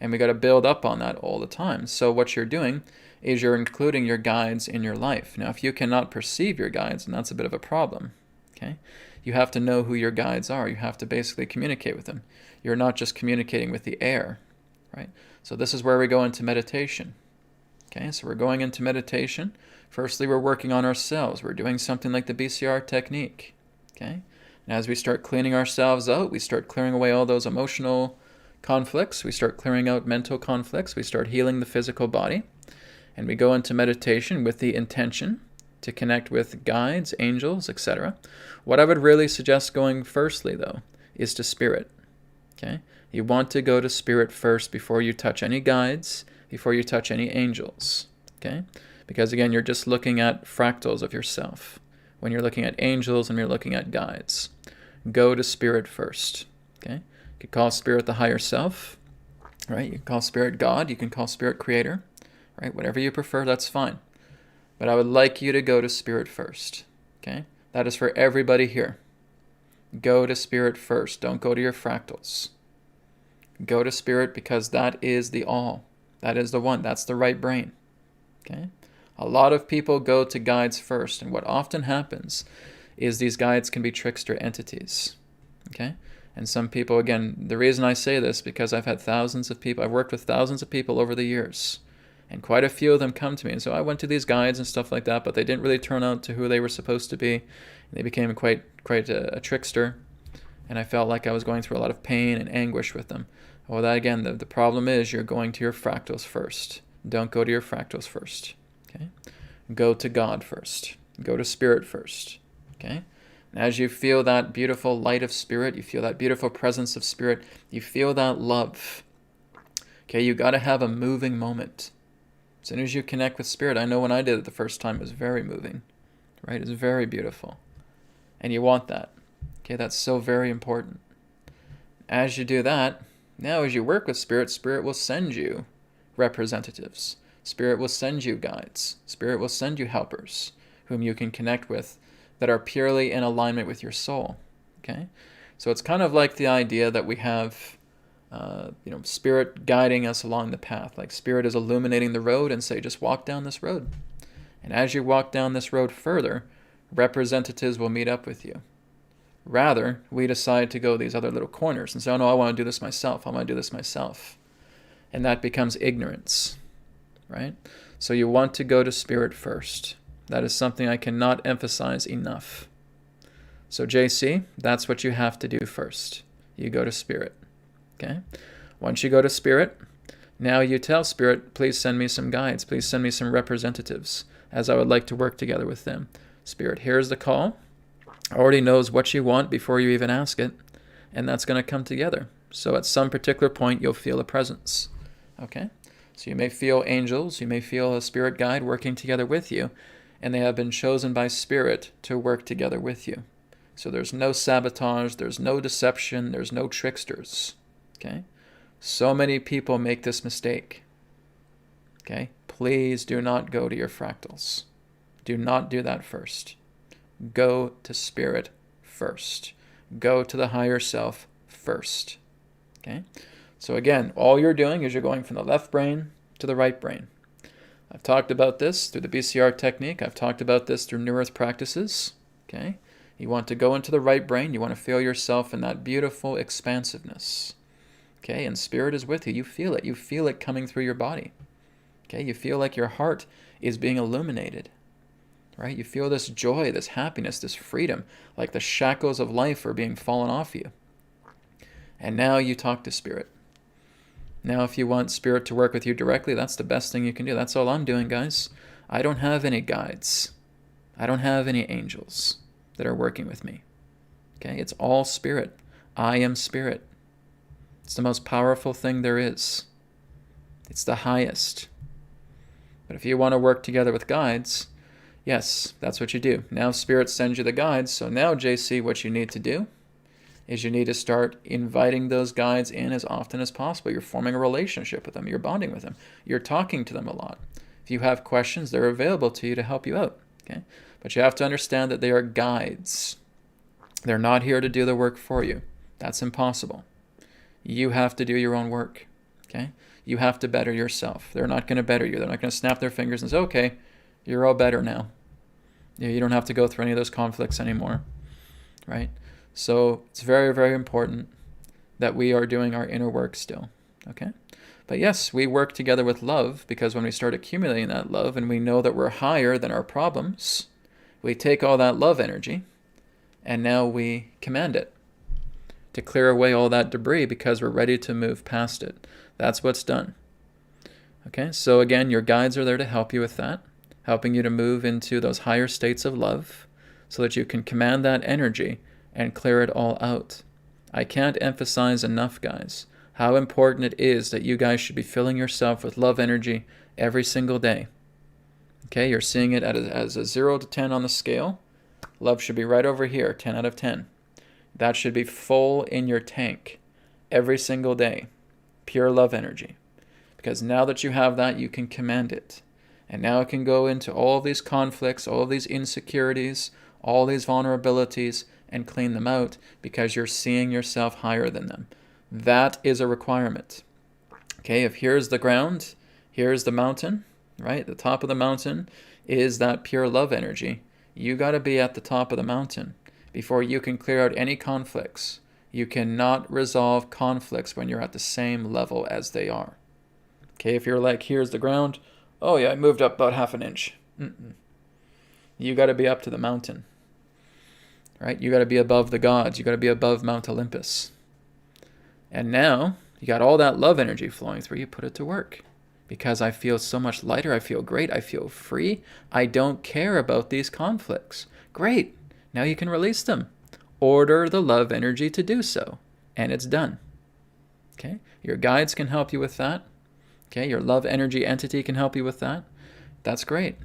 And we got to build up on that all the time. So what you're doing is you're including your guides in your life. Now, if you cannot perceive your guides, and that's a bit of a problem, okay? You have to know who your guides are. You have to basically communicate with them. You're not just communicating with the air, right? So this is where we go into meditation. Okay, so we're going into meditation. Firstly, we're working on ourselves. We're doing something like the BCR technique. Okay, and as we start cleaning ourselves out, we start clearing away all those emotional conflicts, we start clearing out mental conflicts, we start healing the physical body, and we go into meditation with the intention to connect with guides, angels, etc. What I would really suggest going firstly, though, is to spirit. Okay? You want to go to spirit first before you touch any guides, before you touch any angels. Okay? Because again, you're just looking at fractals of yourself. When you're looking at angels and you're looking at guides, go to spirit first. Okay? You can call spirit the higher self, right? You can call spirit God, you can call spirit creator, right? Whatever you prefer, that's fine. But I would like you to go to spirit first. Okay? That is for everybody here. Go to spirit first. Don't go to your fractals. Go to spirit because that is the all. That is the one. That's the right brain. Okay? A lot of people go to guides first, and what often happens is these guides can be trickster entities. Okay? And some people, again, the reason I say this because I've had thousands of people, I've worked with thousands of people over the years, and quite a few of them come to me and so I went to these guides and stuff like that, but they didn't really turn out to who they were supposed to be. They became quite a trickster, and I felt like I was going through a lot of pain and anguish with them. Well, that again, the problem is you're going to your fractals first. Don't go to your fractals first. Okay? Go to God first. Go to spirit first. Okay? And as you feel that beautiful light of spirit, you feel that beautiful presence of spirit, you feel that love. Okay, you got to have a moving moment. As soon as you connect with spirit, I know when I did it the first time, it was very moving. Right? It's very beautiful. And you want that. Okay, that's so very important. As you do that, now as you work with spirit, spirit will send you representatives. Spirit will send you guides. Spirit will send you helpers whom you can connect with that are purely in alignment with your soul. Okay? So it's kind of like the idea that we have spirit guiding us along the path. Like spirit is illuminating the road and say, just walk down this road. And as you walk down this road further, representatives will meet up with you. Rather, we decide to go these other little corners and say, oh no, I want to do this myself. I want to do this myself. And that becomes ignorance, right? So you want to go to spirit first. That is something I cannot emphasize enough. So JC, that's what you have to do first. You go to spirit, okay? Once you go to spirit, now you tell spirit, please send me some guides. Please send me some representatives, as I would like to work together with them. Spirit hears the call, already knows what you want before you even ask it, and that's going to come together. So at some particular point, you'll feel a presence, okay? So you may feel angels, you may feel a spirit guide working together with you, and they have been chosen by spirit to work together with you. So there's no sabotage, there's no deception, there's no tricksters, okay? So many people make this mistake, okay? Please do not go to your fractals. Do not do that first. Go to spirit first. Go to the higher self first, okay? So again, all you're doing is you're going from the left brain to the right brain. I've talked about this through the BCR technique. I've talked about this through New Earth practices, okay? You want to go into the right brain. You want to feel yourself in that beautiful expansiveness, okay? And spirit is with you. You feel it. You feel it coming through your body, okay? You feel like your heart is being illuminated, right? You feel this joy, this happiness, this freedom, like the shackles of life are being fallen off you. And now you talk to spirit. Now, if you want spirit to work with you directly, that's the best thing you can do. That's all I'm doing, guys. I don't have any guides. I don't have any angels that are working with me. Okay? It's all spirit. I am spirit. It's the most powerful thing there is. It's the highest. But if you want to work together with guides, yes, that's what you do. Now spirit sends you the guides. So now, JC, what you need to do is you need to start inviting those guides in as often as possible. You're forming a relationship with them. You're bonding with them. You're talking to them a lot. If you have questions, they're available to you to help you out. Okay? But you have to understand that they are guides. They're not here to do the work for you. That's impossible. You have to do your own work. Okay? You have to better yourself. They're not going to better you. They're not going to snap their fingers and say, okay, you're all better now. You don't have to go through any of those conflicts anymore. Right? So it's very, very important that we are doing our inner work still, okay? But yes, we work together with love because when we start accumulating that love and we know that we're higher than our problems, we take all that love energy and now we command it to clear away all that debris because we're ready to move past it. That's what's done. Okay, so again, your guides are there to help you with that, helping you to move into those higher states of love so that you can command that energy and clear it all out. I can't emphasize enough, guys, how important it is that you guys should be filling yourself with love energy every single day. Okay, you're seeing it as a 0 to 10 on the scale. Love should be right over here, 10 out of 10. That should be full in your tank every single day. Pure love energy. Because now that you have that, you can command it. And now it can go into all of these conflicts, all of these insecurities, all these vulnerabilities, and clean them out because you're seeing yourself higher than them. That is a requirement. Okay, if here's the ground, here's the mountain, right? The top of the mountain is that pure love energy. You got to be at the top of the mountain before you can clear out any conflicts. You cannot resolve conflicts when you're at the same level as they are. Okay, if you're like, here's the ground, oh yeah, I moved up about half an inch. You got to be up to the mountain, right? You got to be above the gods. You got to be above Mount Olympus. And now you got all that love energy flowing through you, put it to work. Because I feel so much lighter, I feel great, I feel free. I don't care about these conflicts. Great, now you can release them. Order the love energy to do so, and it's done. Okay, your guides can help you with that. Okay, your love energy entity can help you with that. That's great,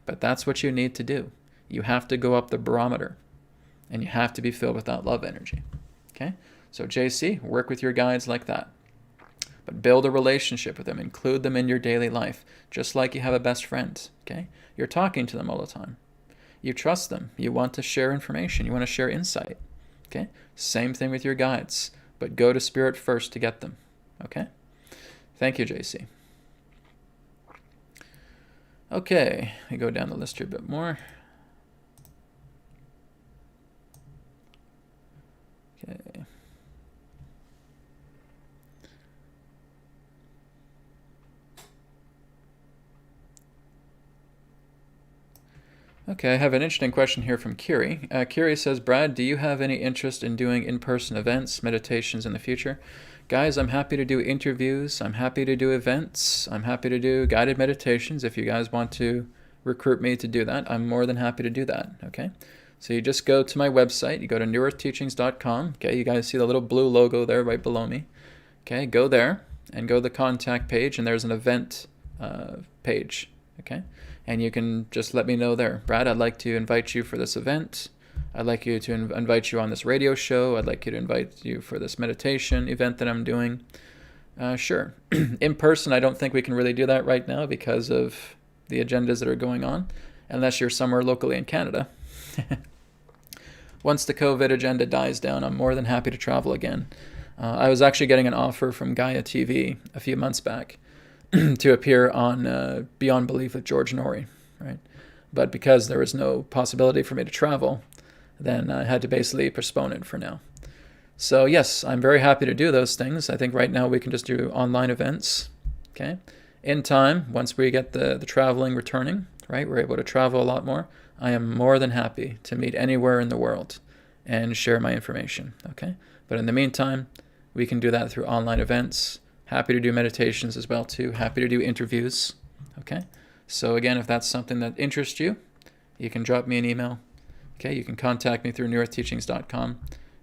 but that's what you need to do. You have to go up the barometer, and you have to be filled with that love energy. Okay, so JC, work with your guides like that. But build a relationship with them. Include them in your daily life, just like you have a best friend. Okay, you're talking to them all the time. You trust them. You want to share information. You want to share insight. Okay, same thing with your guides, but go to Spirit first to get them. Okay, thank you, JC. Okay, I go down the list here a bit more. Okay. Okay, I have an interesting question here from Kiri. Kiri says, Brad, do you have any interest in doing in-person events, meditations in the future? Guys, I'm happy to do interviews. I'm happy to do events. I'm happy to do guided meditations. If you guys want to recruit me to do that, I'm more than happy to do that, okay? So you just go to my website. You go to newearthteachings.com. Okay, you guys see the little blue logo there right below me. Okay, go there and go to the contact page, and there's an event page, okay? And you can just let me know there. Brad, I'd like to invite you for this event. I'd like you to invite you on this radio show. I'd like you to invite you for this meditation event that I'm doing. Sure. In person, I don't think we can really do that right now because of the agendas that are going on, unless you're somewhere locally in Canada. Once the COVID agenda dies down, I'm more than happy to travel again. I was actually getting an offer from Gaia TV a few months back to appear on Beyond Belief with George Norrie, right? But because there was no possibility for me to travel, then I had to basically postpone it for now. So yes, I'm very happy to do those things. I think right now we can just do online events, okay? In time, once we get the traveling returning, right, we're able to travel a lot more, I am more than happy to meet anywhere in the world and share my information, okay? But in the meantime, we can do that through online events. Happy to do meditations as well too. Happy to do interviews, okay? So again, if that's something that interests you, you can drop me an email, okay? You can contact me through newearthteachings.com,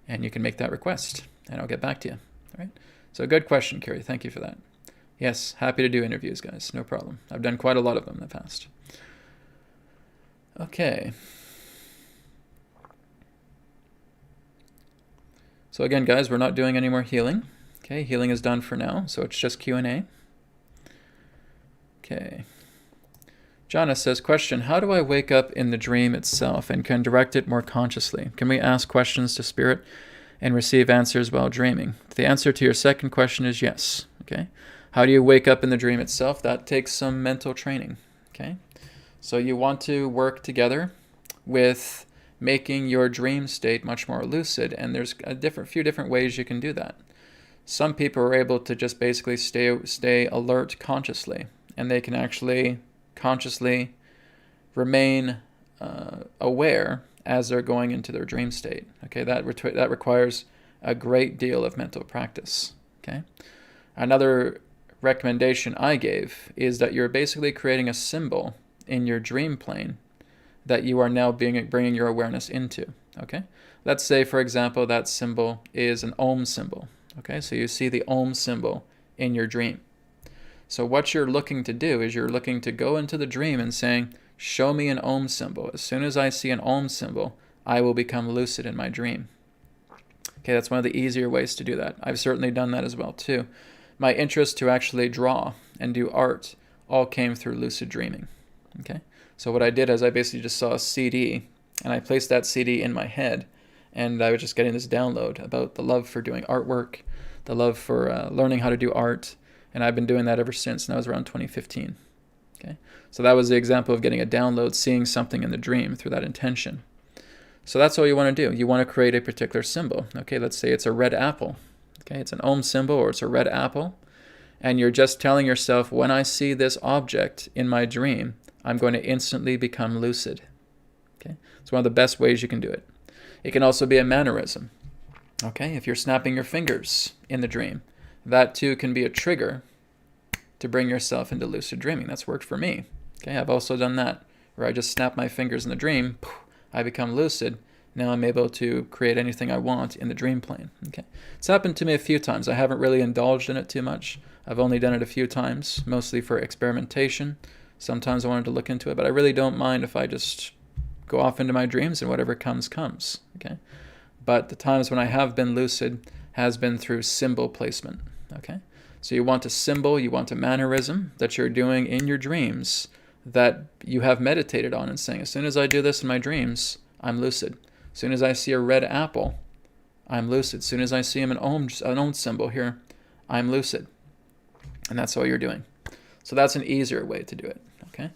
and you can make that request, and I'll get back to you, all right? So good question, Carrie. Thank you for that. Yes, happy to do interviews, guys. No problem. I've done quite a lot of them in the past. Okay. So again, guys, we're not doing any more healing. Okay, healing is done for now, so it's just Q&A. Okay. Jana says, question, how do I wake up in the dream itself and can direct it more consciously? Can we ask questions to Spirit and receive answers while dreaming? The answer to your second question is yes. Okay. How do you wake up in the dream itself? That takes some mental training. Okay. So you want to work together with making your dream state much more lucid, and there's a few different ways you can do that. Some people are able to just basically stay alert consciously, and they can actually consciously remain aware as they're going into their dream state. Okay, that requires a great deal of mental practice. Okay. Another recommendation I gave is that you're basically creating a symbol in your dream plane that you are now bringing your awareness into. Okay. Let's say, for example, that symbol is an Om symbol. Okay. So you see the Om symbol in your dream. So what you're looking to do is you're looking to go into the dream and saying, show me an Om symbol. As soon as I see an Om symbol, I will become lucid in my dream. Okay, that's one of the easier ways to do that. I've certainly done that as well too. My interest to actually draw and do art all came through lucid dreaming. Okay, so what I did is I basically just saw a CD and I placed that CD in my head, and I was just getting this download about the love for doing artwork, the love for learning how to do art, and I've been doing that ever since, and that was around 2015. Okay, so that was the example of getting a download, seeing something in the dream through that intention. So that's all you want to do. You want to create a particular symbol. Okay, let's say it's a red apple. Okay, it's an Om symbol or it's a red apple. And you're just telling yourself, when I see this object in my dream, I'm going to instantly become lucid. Okay, it's one of the best ways you can do it. It can also be a mannerism. Okay, if you're snapping your fingers in the dream, that too can be a trigger to bring yourself into lucid dreaming. That's worked for me. Okay, I've also done that, where I just snap my fingers in the dream, I become lucid. Now I'm able to create anything I want in the dream plane. Okay, it's happened to me a few times. I haven't really indulged in it too much. I've only done it a few times, mostly for experimentation. Sometimes I wanted to look into it, but I really don't mind if I just go off into my dreams and whatever comes, comes. Okay, but the times when I have been lucid has been through symbol placement. Okay, so you want a symbol, you want a mannerism that you're doing in your dreams that you have meditated on and saying, as soon as I do this in my dreams, I'm lucid. As soon as I see a red apple, I'm lucid. As soon as I see an Om symbol here, I'm lucid. And that's all you're doing. So that's an easier way to do it. Okay,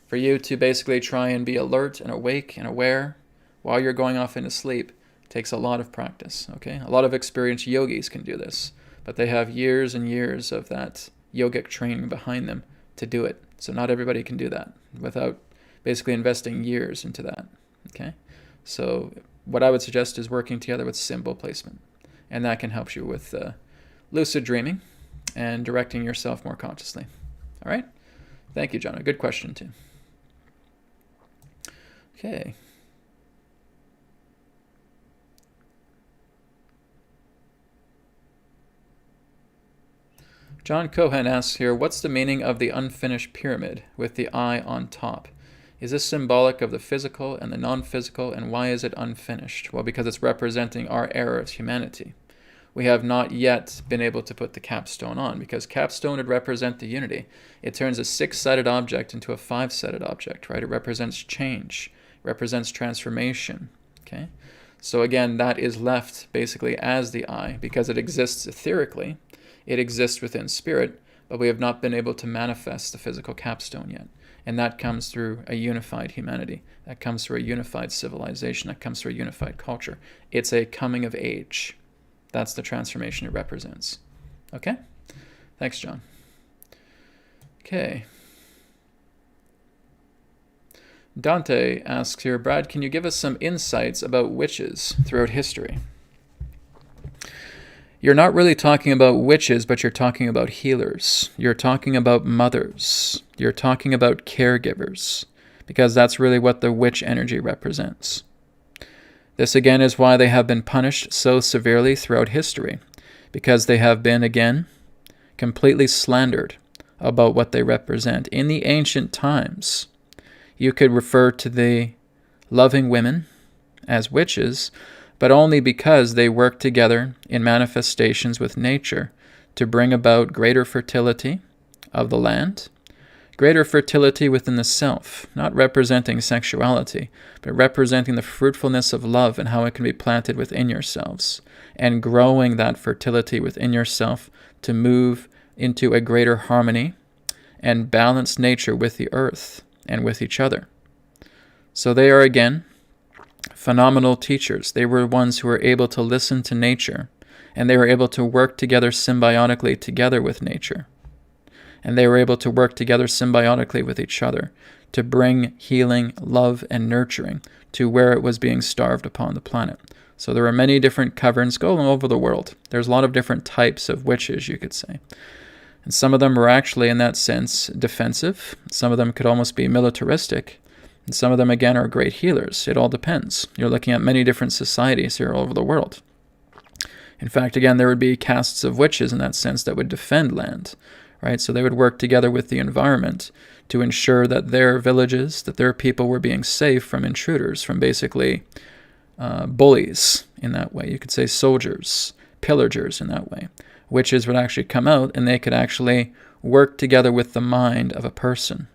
for you to basically try and be alert and awake and aware while you're going off into sleep takes a lot of practice. Okay, a lot of experienced yogis can do this, but they have years and years of that yogic training behind them to do it. So not everybody can do that without basically investing years into that. Okay, so what I would suggest is working together with symbol placement, and that can help you with lucid dreaming and directing yourself more consciously. All right, thank you, John. A good question too. Okay. John Cohen asks here, what's the meaning of the unfinished pyramid with the eye on top? Is this symbolic of the physical and the non-physical, and why is it unfinished? Well, because it's representing our era of humanity. We have not yet been able to put the capstone on, because capstone would represent the unity. It turns a six-sided object into a five-sided object, right? It represents change, represents transformation, okay? So again, that is left basically as the eye, because it exists etherically. It exists within spirit, but we have not been able to manifest the physical capstone yet. And that comes through a unified humanity. That comes through a unified civilization. That comes through a unified culture. It's a coming of age. That's the transformation it represents. Okay? Thanks, John. Okay. Dante asks here, Brad, can you give us some insights about witches throughout history? You're not really talking about witches, but you're talking about healers. You're talking about mothers. You're talking about caregivers, because that's really what the witch energy represents. This again is why they have been punished so severely throughout history, because they have been, again, completely slandered about what they represent. In the ancient times, you could refer to the loving women as witches, but only because they work together in manifestations with nature to bring about greater fertility of the land, greater fertility within the self, not representing sexuality, but representing the fruitfulness of love and how it can be planted within yourselves, and growing that fertility within yourself to move into a greater harmony and balanced nature with the earth and with each other. So they are, again, phenomenal teachers. They were ones who were able to listen to nature, and they were able to work together symbiotically together with nature. And they were able to work together symbiotically with each other to bring healing, love, and nurturing to where it was being starved upon the planet. So there are many different covenants going over the world. There's a lot of different types of witches, you could say. And some of them are actually, in that sense, defensive. Some of them could almost be militaristic. And some of them, again, are great healers. It all depends. You're looking at many different societies here all over the world. In fact, again, there would be castes of witches in that sense that would defend land, right? So they would work together with the environment to ensure that their villages, that their people were being safe from intruders, from basically bullies in that way. You could say soldiers, pillagers in that way. Witches would actually come out and they could actually work together with the mind of a person,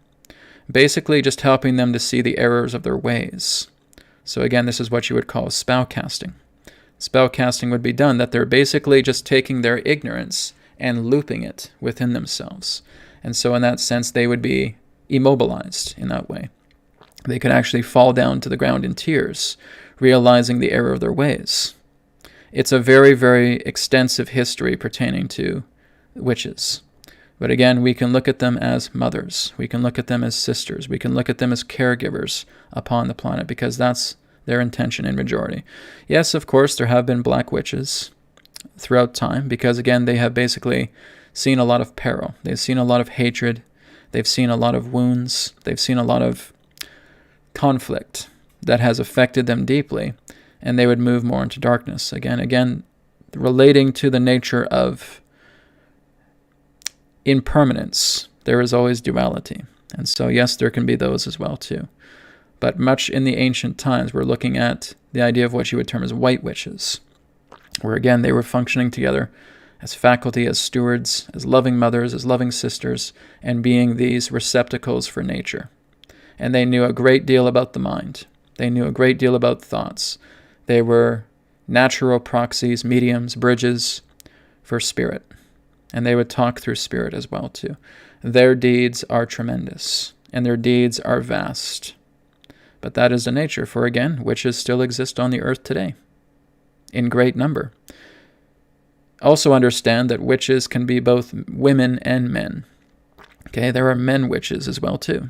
basically just helping them to see the errors of their ways. So again, this is what you would call spell casting. Spell casting would be done that they're basically just taking their ignorance and looping it within themselves. And so in that sense, they would be immobilized in that way. They could actually fall down to the ground in tears, realizing the error of their ways. It's a very, very extensive history pertaining to witches. But again, we can look at them as mothers. We can look at them as sisters. We can look at them as caregivers upon the planet, because that's their intention in majority. Yes, of course, there have been black witches throughout time, because again, they have basically seen a lot of peril. They've seen a lot of hatred. They've seen a lot of wounds. They've seen a lot of conflict that has affected them deeply, and they would move more into darkness. Again, relating to the nature of impermanence, there is always duality. And so, yes, there can be those as well, too. But much in the ancient times, we're looking at the idea of what you would term as white witches, where, again, they were functioning together as faculty, as stewards, as loving mothers, as loving sisters, and being these receptacles for nature. And they knew a great deal about the mind. They knew a great deal about thoughts. They were natural proxies, mediums, bridges for spirit. And they would talk through spirit as well, too. Their deeds are tremendous, and their deeds are vast. But that is the nature, for again, witches still exist on the earth today, in great number. Also understand that witches can be both women and men. Okay, there are men witches as well, too.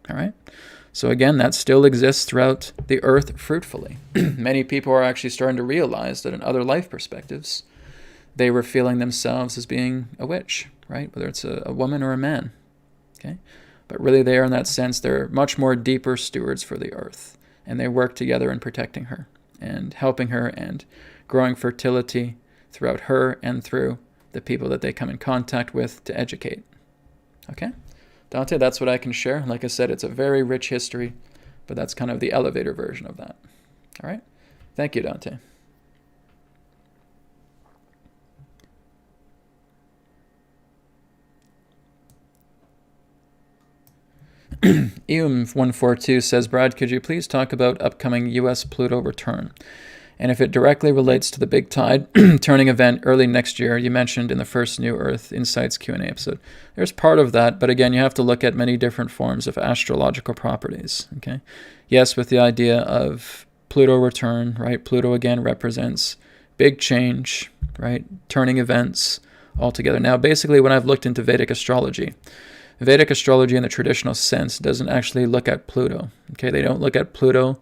All right? So again, that still exists throughout the earth fruitfully. Many people are actually starting to realize that in other life perspectives, they were feeling themselves as being a witch, right? Whether it's a woman or a man, okay? But really they are, in that sense, they're much more deeper stewards for the earth, and they work together in protecting her and helping her and growing fertility throughout her and through the people that they come in contact with to educate, okay? Dante, that's what I can share. Like I said, it's a very rich history, but that's kind of the elevator version of that. All right? Thank you, Dante. Eum142 says, Brad, could you please talk about upcoming U.S. Pluto return? And if it directly relates to the big tide turning event early next year, you mentioned in the first New Earth Insights Q&A episode. There's part of that, but again, you have to look at many different forms of astrological properties, okay? Yes, with the idea of Pluto return, right? Pluto, again, represents big change, right? Turning events altogether. Now, basically, when I've looked into Vedic astrology in the traditional sense doesn't actually look at Pluto, okay? They don't look at Pluto.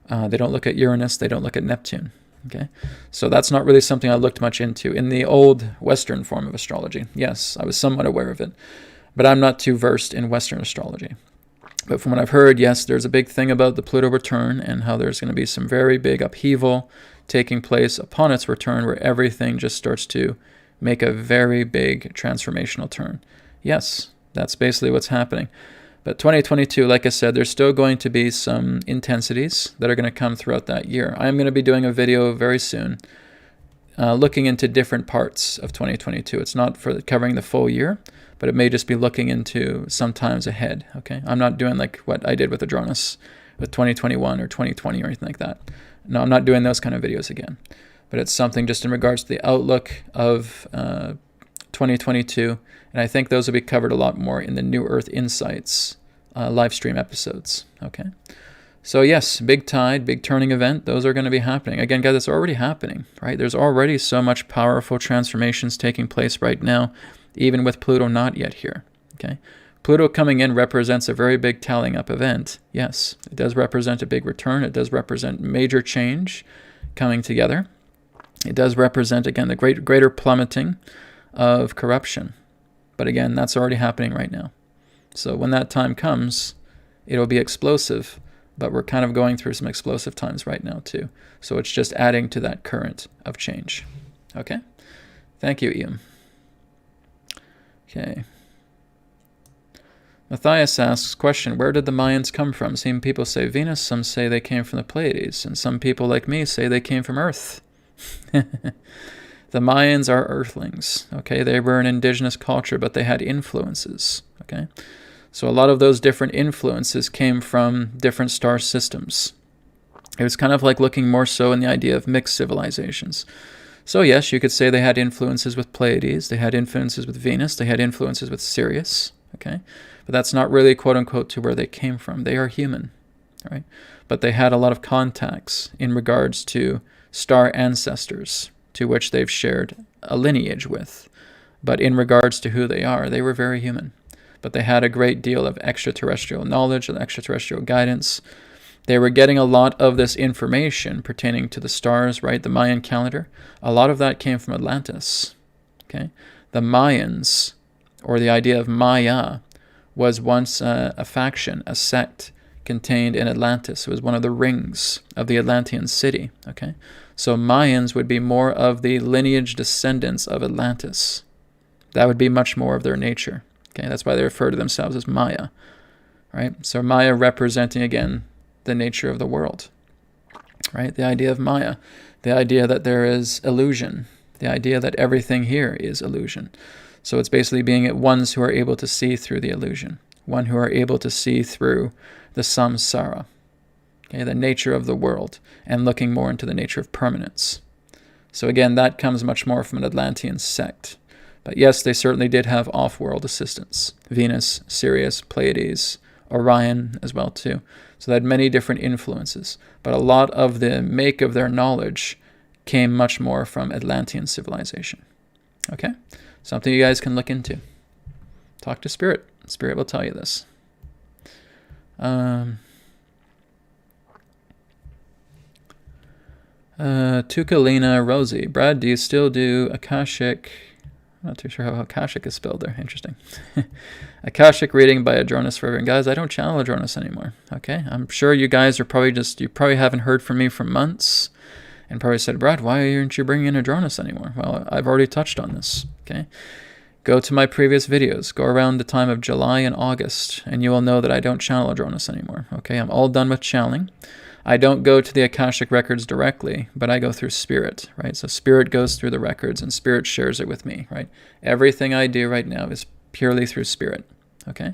They don't look at Uranus. They don't look at Neptune. Okay, so that's not really something I looked much into. In the old Western form of astrology, yes, I was somewhat aware of it, but I'm not too versed in Western astrology. But from what I've heard, yes, there's a big thing about the Pluto return and how there's going to be some very big upheaval taking place upon its return, where everything just starts to make a very big transformational turn. Yes, that's basically what's happening. But 2022, like I said, there's still going to be some intensities that are going to come throughout that year. I'm going to be doing a video very soon looking into different parts of 2022. It's not for covering the full year, but it may just be looking into some times ahead, okay? I'm not doing like what I did with Adronis with 2021 or 2020 or anything like that. No, I'm not doing those kind of videos again. But it's something just in regards to the outlook of 2022, and I think those will be covered a lot more in the New Earth Insights live stream episodes, okay? So yes, big tide, big turning event, those are going to be happening. Again, guys, it's already happening, right? There's already so much powerful transformations taking place right now, even with Pluto not yet here, okay? Pluto coming in represents a very big tallying up event. Yes, it does represent a big return. It does represent major change coming together. It does represent, again, the greater plummeting of corruption. But again, that's already happening right now. So when that time comes, it'll be explosive, but we're kind of going through some explosive times right now too. So it's just adding to that current of change. Okay? Thank you, Ian. Okay. Matthias asks, question, where did the Mayans come from? Some people say Venus, some say they came from the Pleiades, and some people like me say they came from Earth. The Mayans are earthlings, okay? They were an indigenous culture, but they had influences, okay? So a lot of those different influences came from different star systems. It was kind of like looking more so in the idea of mixed civilizations. So yes, you could say they had influences with Pleiades, they had influences with Venus, they had influences with Sirius, okay? But that's not really quote-unquote to where they came from. They are human, right? But they had a lot of contacts in regards to star ancestors to which they've shared a lineage with. But in regards to who they were very human. But they had a great deal of extraterrestrial knowledge and extraterrestrial guidance. They were getting a lot of this information pertaining to the stars, right? The Mayan calendar. A lot of that came from Atlantis, okay? The Mayans, or the idea of Maya, was once a faction, a sect contained in Atlantis. It was one of the rings of the Atlantean city, okay? So Mayans would be more of the lineage descendants of Atlantis. That would be much more of their nature, okay? That's why they refer to themselves as Maya, right? So Maya representing, again, the nature of the world, right? The idea of Maya, the idea that there is illusion, the idea that everything here is illusion. So it's basically being ones who are able to see through the illusion, one who are able to see through the samsara, okay, the nature of the world, and looking more into the nature of permanence. So again, that comes much more from an Atlantean sect. But yes, they certainly did have off-world assistants. Venus, Sirius, Pleiades, Orion as well too. So they had many different influences. But a lot of the make of their knowledge came much more from Atlantean civilization. Okay? Something you guys can look into. Talk to Spirit. Spirit will tell you this. Tukalina Rosie. Brad, do you still do Akashic? I'm not too sure how Akashic is spelled there. Interesting. Akashic reading by Adronis forever. And guys, I don't channel Adronis anymore. Okay? I'm sure you guys are probably you probably haven't heard from me for months. And probably said, Brad, why aren't you bringing in Adronis anymore? Well, I've already touched on this, okay? Go to my previous videos. Go around the time of July and August, and you will know that I don't channel Adronis anymore, okay? I'm all done with channeling. I don't go to the Akashic records directly, but I go through Spirit, right? So Spirit goes through the records, and Spirit shares it with me, right? Everything I do right now is purely through Spirit, okay?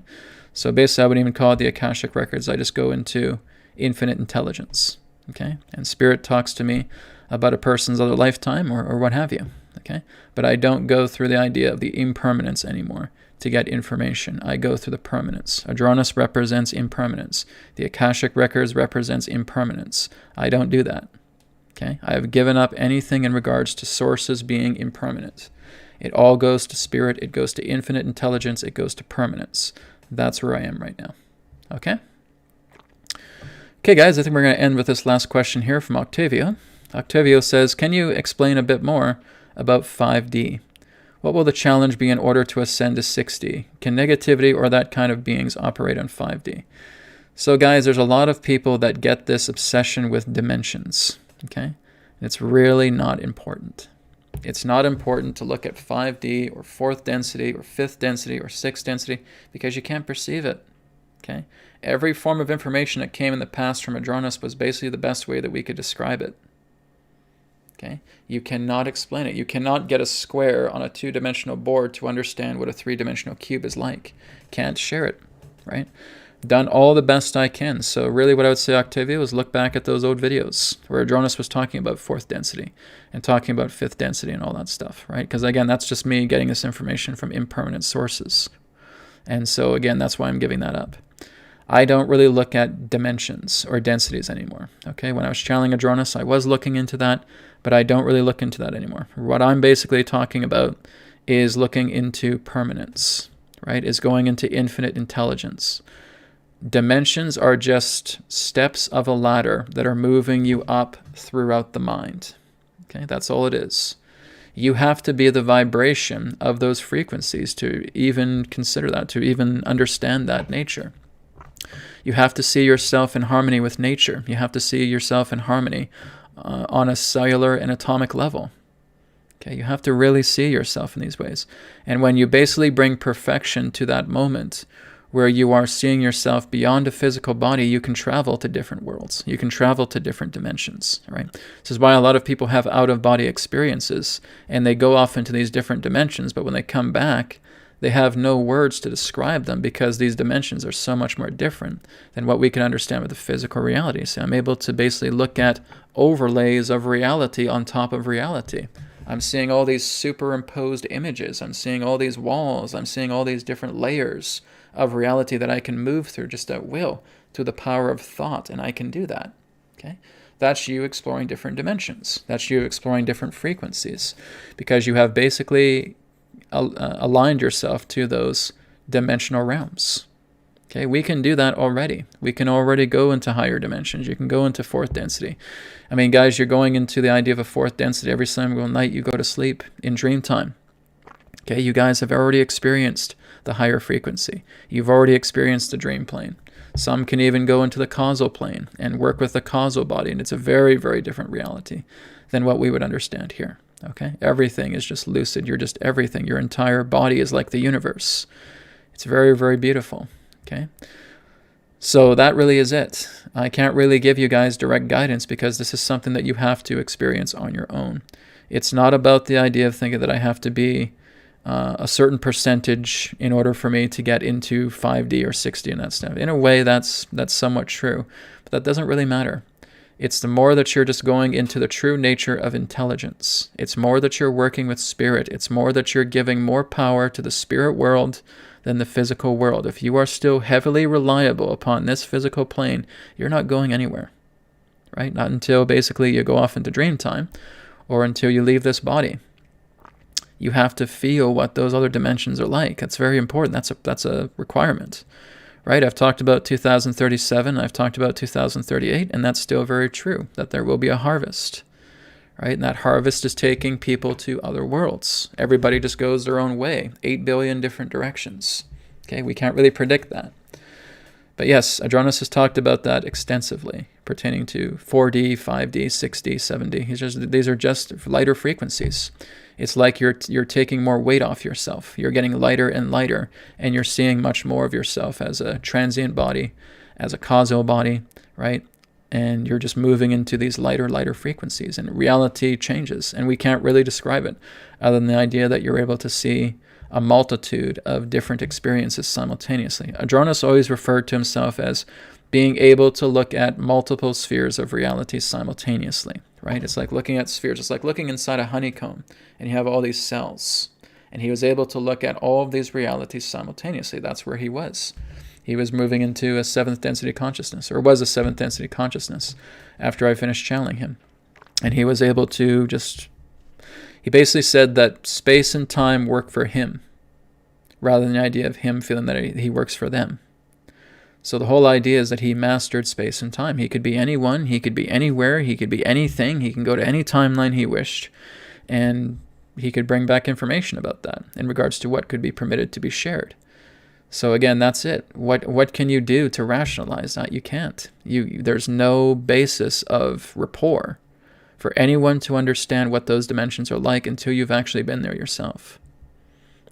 So basically, I wouldn't even call it the Akashic records. I just go into infinite intelligence. Okay, and Spirit talks to me about a person's other lifetime or what have you, okay? But I don't go through the idea of the impermanence anymore to get information. I go through the permanence. Adronis represents impermanence. The Akashic records represents impermanence. I don't do that, okay? I have given up anything in regards to sources being impermanent. It all goes to Spirit. It goes to infinite intelligence. It goes to permanence. That's where I am right now, okay? Okay, guys, I think we're going to end with this last question here from Octavio. Octavio says, can you explain a bit more about 5D? What will the challenge be in order to ascend to 6D? Can negativity or that kind of beings operate on 5D? So, guys, there's a lot of people that get this obsession with dimensions, okay? It's really not important. It's not important to look at 5D or 4th density or 5th density or 6th density because you can't perceive it, okay? Every form of information that came in the past from Adronis was basically the best way that we could describe it. Okay? You cannot explain it. You cannot get a square on a 2-dimensional board to understand what a 3-dimensional cube is like. Can't share it, right? Done all the best I can. So really what I would say, Octavio, is look back at those old videos where Adronis was talking about 4th density and talking about 5th density and all that stuff, right? Because again, that's just me getting this information from impermanent sources. And so again, that's why I'm giving that up. I don't really look at dimensions or densities anymore, okay? When I was channeling Adronis, I was looking into that, but I don't really look into that anymore. What I'm basically talking about is looking into permanence, right? Is going into infinite intelligence. Dimensions are just steps of a ladder that are moving you up throughout the mind. Okay, that's all it is. You have to be the vibration of those frequencies to even consider that, to even understand that nature. You have to see yourself in harmony with nature. You have to see yourself in harmony on a cellular and atomic level. Okay, you have to really see yourself in these ways. And when you basically bring perfection to that moment where you are seeing yourself beyond a physical body, you can travel to different worlds. You can travel to different dimensions, right? This is why a lot of people have out-of-body experiences, and they go off into these different dimensions, but when they come back, they have no words to describe them because these dimensions are so much more different than what we can understand with the physical reality. So I'm able to basically look at overlays of reality on top of reality. I'm seeing all these superimposed images. I'm seeing all these walls. I'm seeing all these different layers of reality that I can move through just at will through the power of thought, and I can do that. Okay? That's you exploring different dimensions. That's you exploring different frequencies because you have basically aligned yourself to those dimensional realms. Okay, we can do that already. We can already go into higher dimensions. You can go into fourth density. I mean, guys, you're going into the idea of a fourth density every single night you go to sleep in dream time. Okay, you guys have already experienced the higher frequency. You've already experienced the dream plane. Some can even go into the causal plane and work with the causal body, and it's a very, very different reality than what we would understand here. Okay, everything is just lucid. You're just everything. Your entire body is like the universe. It's very, very beautiful. Okay, so that really is it. I can't really give you guys direct guidance because this is something that you have to experience on your own. It's not about the idea of thinking that I have to be a certain percentage in order for me to get into 5D or 6D and that stuff. In a way, that's somewhat true, but that doesn't really matter. It's the more that you're just going into the true nature of intelligence. It's more that you're working with spirit. It's more that you're giving more power to the spirit world than the physical world. If you are still heavily reliable upon this physical plane, you're not going anywhere, right? Not until basically you go off into dream time or until you leave this body. You have to feel what those other dimensions are like. That's very important. That's a requirement. Right? I've talked about 2037, I've talked about 2038, and that's still very true, that there will be a harvest. Right? And that harvest is taking people to other worlds. Everybody just goes their own way, 8 billion different directions. Okay, we can't really predict that. But yes, Adronis has talked about that extensively, pertaining to 4D, 5D, 6D, 7D. These are just lighter frequencies. It's like you're taking more weight off yourself. You're getting lighter and lighter, and you're seeing much more of yourself as a transient body, as a causal body, right? And you're just moving into these lighter frequencies, and reality changes, and we can't really describe it other than the idea that you're able to see a multitude of different experiences simultaneously. Adronis always referred to himself as being able to look at multiple spheres of reality simultaneously, right? It's like looking at spheres. It's like looking inside a honeycomb, and you have all these cells. And he was able to look at all of these realities simultaneously. That's where he was. He was moving into a seventh density consciousness, or was a seventh density consciousness after I finished channeling him. And he was able to he basically said that space and time work for him, rather than the idea of him feeling that he works for them. So the whole idea is that he mastered space and time. He could be anyone, he could be anywhere, he could be anything, he can go to any timeline he wished, and he could bring back information about that in regards to what could be permitted to be shared. So again, that's it. What can you do to rationalize that? You can't. There's no basis of rapport for anyone to understand what those dimensions are like until you've actually been there yourself.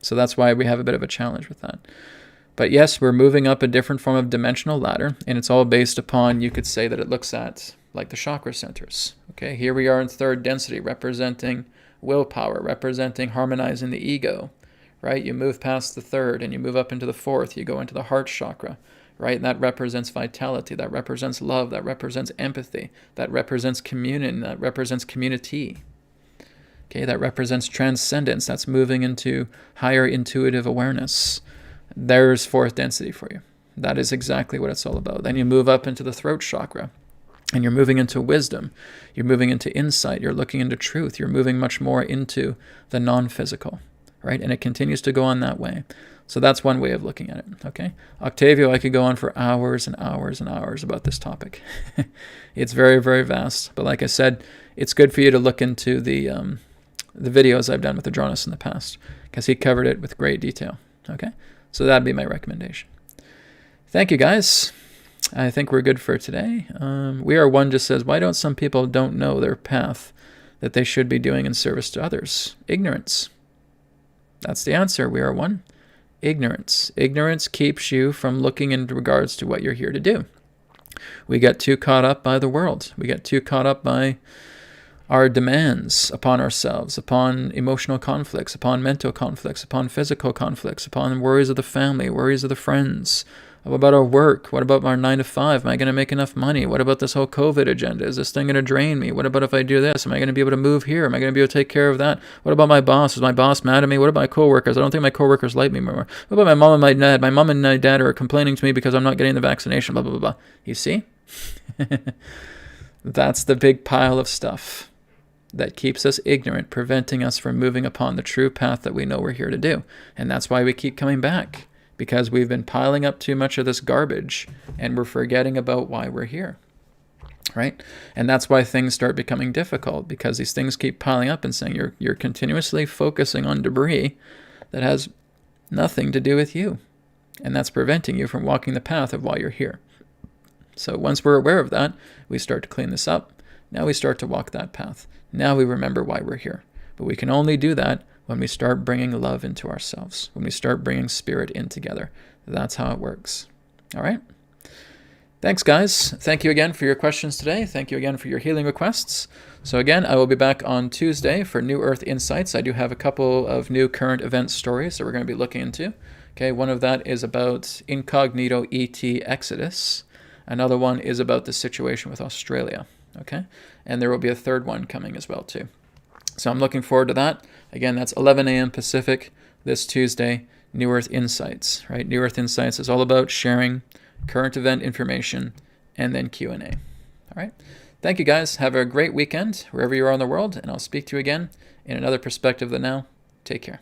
So that's why we have a bit of a challenge with that. But yes, we're moving up a different form of dimensional ladder, and it's all based upon, you could say that it looks at like the chakra centers. Okay, here we are in third density, representing willpower, representing harmonizing the ego, right? You move past the third and you move up into the fourth, you go into the heart chakra, right? And that represents vitality, that represents love, that represents empathy, that represents communion, that represents community. Okay, that represents transcendence, that's moving into higher intuitive awareness. There's fourth density for you. That is exactly what it's all about. Then you move up into the throat chakra, and you're moving into wisdom. You're moving into insight. You're looking into truth. You're moving much more into the non-physical, right? And it continues to go on that way. So that's one way of looking at it, okay? Octavio, I could go on for hours and hours and hours about this topic. It's very, very vast. But like I said, it's good for you to look into the videos I've done with Adronis in the past, because he covered it with great detail, okay? So that'd be my recommendation. Thank you, guys. I think we're good for today. We Are One just says, why don't some people don't know their path that they should be doing in service to others? Ignorance. That's the answer. We Are One. Ignorance. Ignorance keeps you from looking in regards to what you're here to do. We get too caught up by the world. We get too caught up by our demands upon ourselves, upon emotional conflicts, upon mental conflicts, upon physical conflicts, upon worries of the family, worries of the friends. What about our work? What about our 9 to 5? Am I going to make enough money? What about this whole COVID agenda? Is this thing going to drain me? What about if I do this? Am I going to be able to move here? Am I going to be able to take care of that? What about my boss? Is my boss mad at me? What about my coworkers? I don't think my coworkers like me more. What about my mom and my dad? My mom and my dad are complaining to me because I'm not getting the vaccination, blah, blah, blah, blah. You see? That's the big pile of stuff that keeps us ignorant, preventing us from moving upon the true path that we know we're here to do. And that's why we keep coming back. Because we've been piling up too much of this garbage and we're forgetting about why we're here, right? And that's why things start becoming difficult, because these things keep piling up and saying you're continuously focusing on debris that has nothing to do with you. And that's preventing you from walking the path of why you're here. So once we're aware of that, we start to clean this up. Now we start to walk that path. Now we remember why we're here. But we can only do that when we start bringing love into ourselves, when we start bringing spirit in together. That's how it works. All right? Thanks, guys. Thank you again for your questions today. Thank you again for your healing requests. So again, I will be back on Tuesday for New Earth Insights. I do have a couple of new current event stories that we're going to be looking into. Okay, one of that is about incognito ET Exodus. Another one is about the situation with Australia. Okay? And there will be a third one coming as well, too. So I'm looking forward to that. Again, that's 11 a.m. Pacific this Tuesday, New Earth Insights, right? New Earth Insights is all about sharing current event information and then Q&A. All right? Thank you, guys. Have a great weekend wherever you are in the world, and I'll speak to you again in another Perspective of the Now. Take care.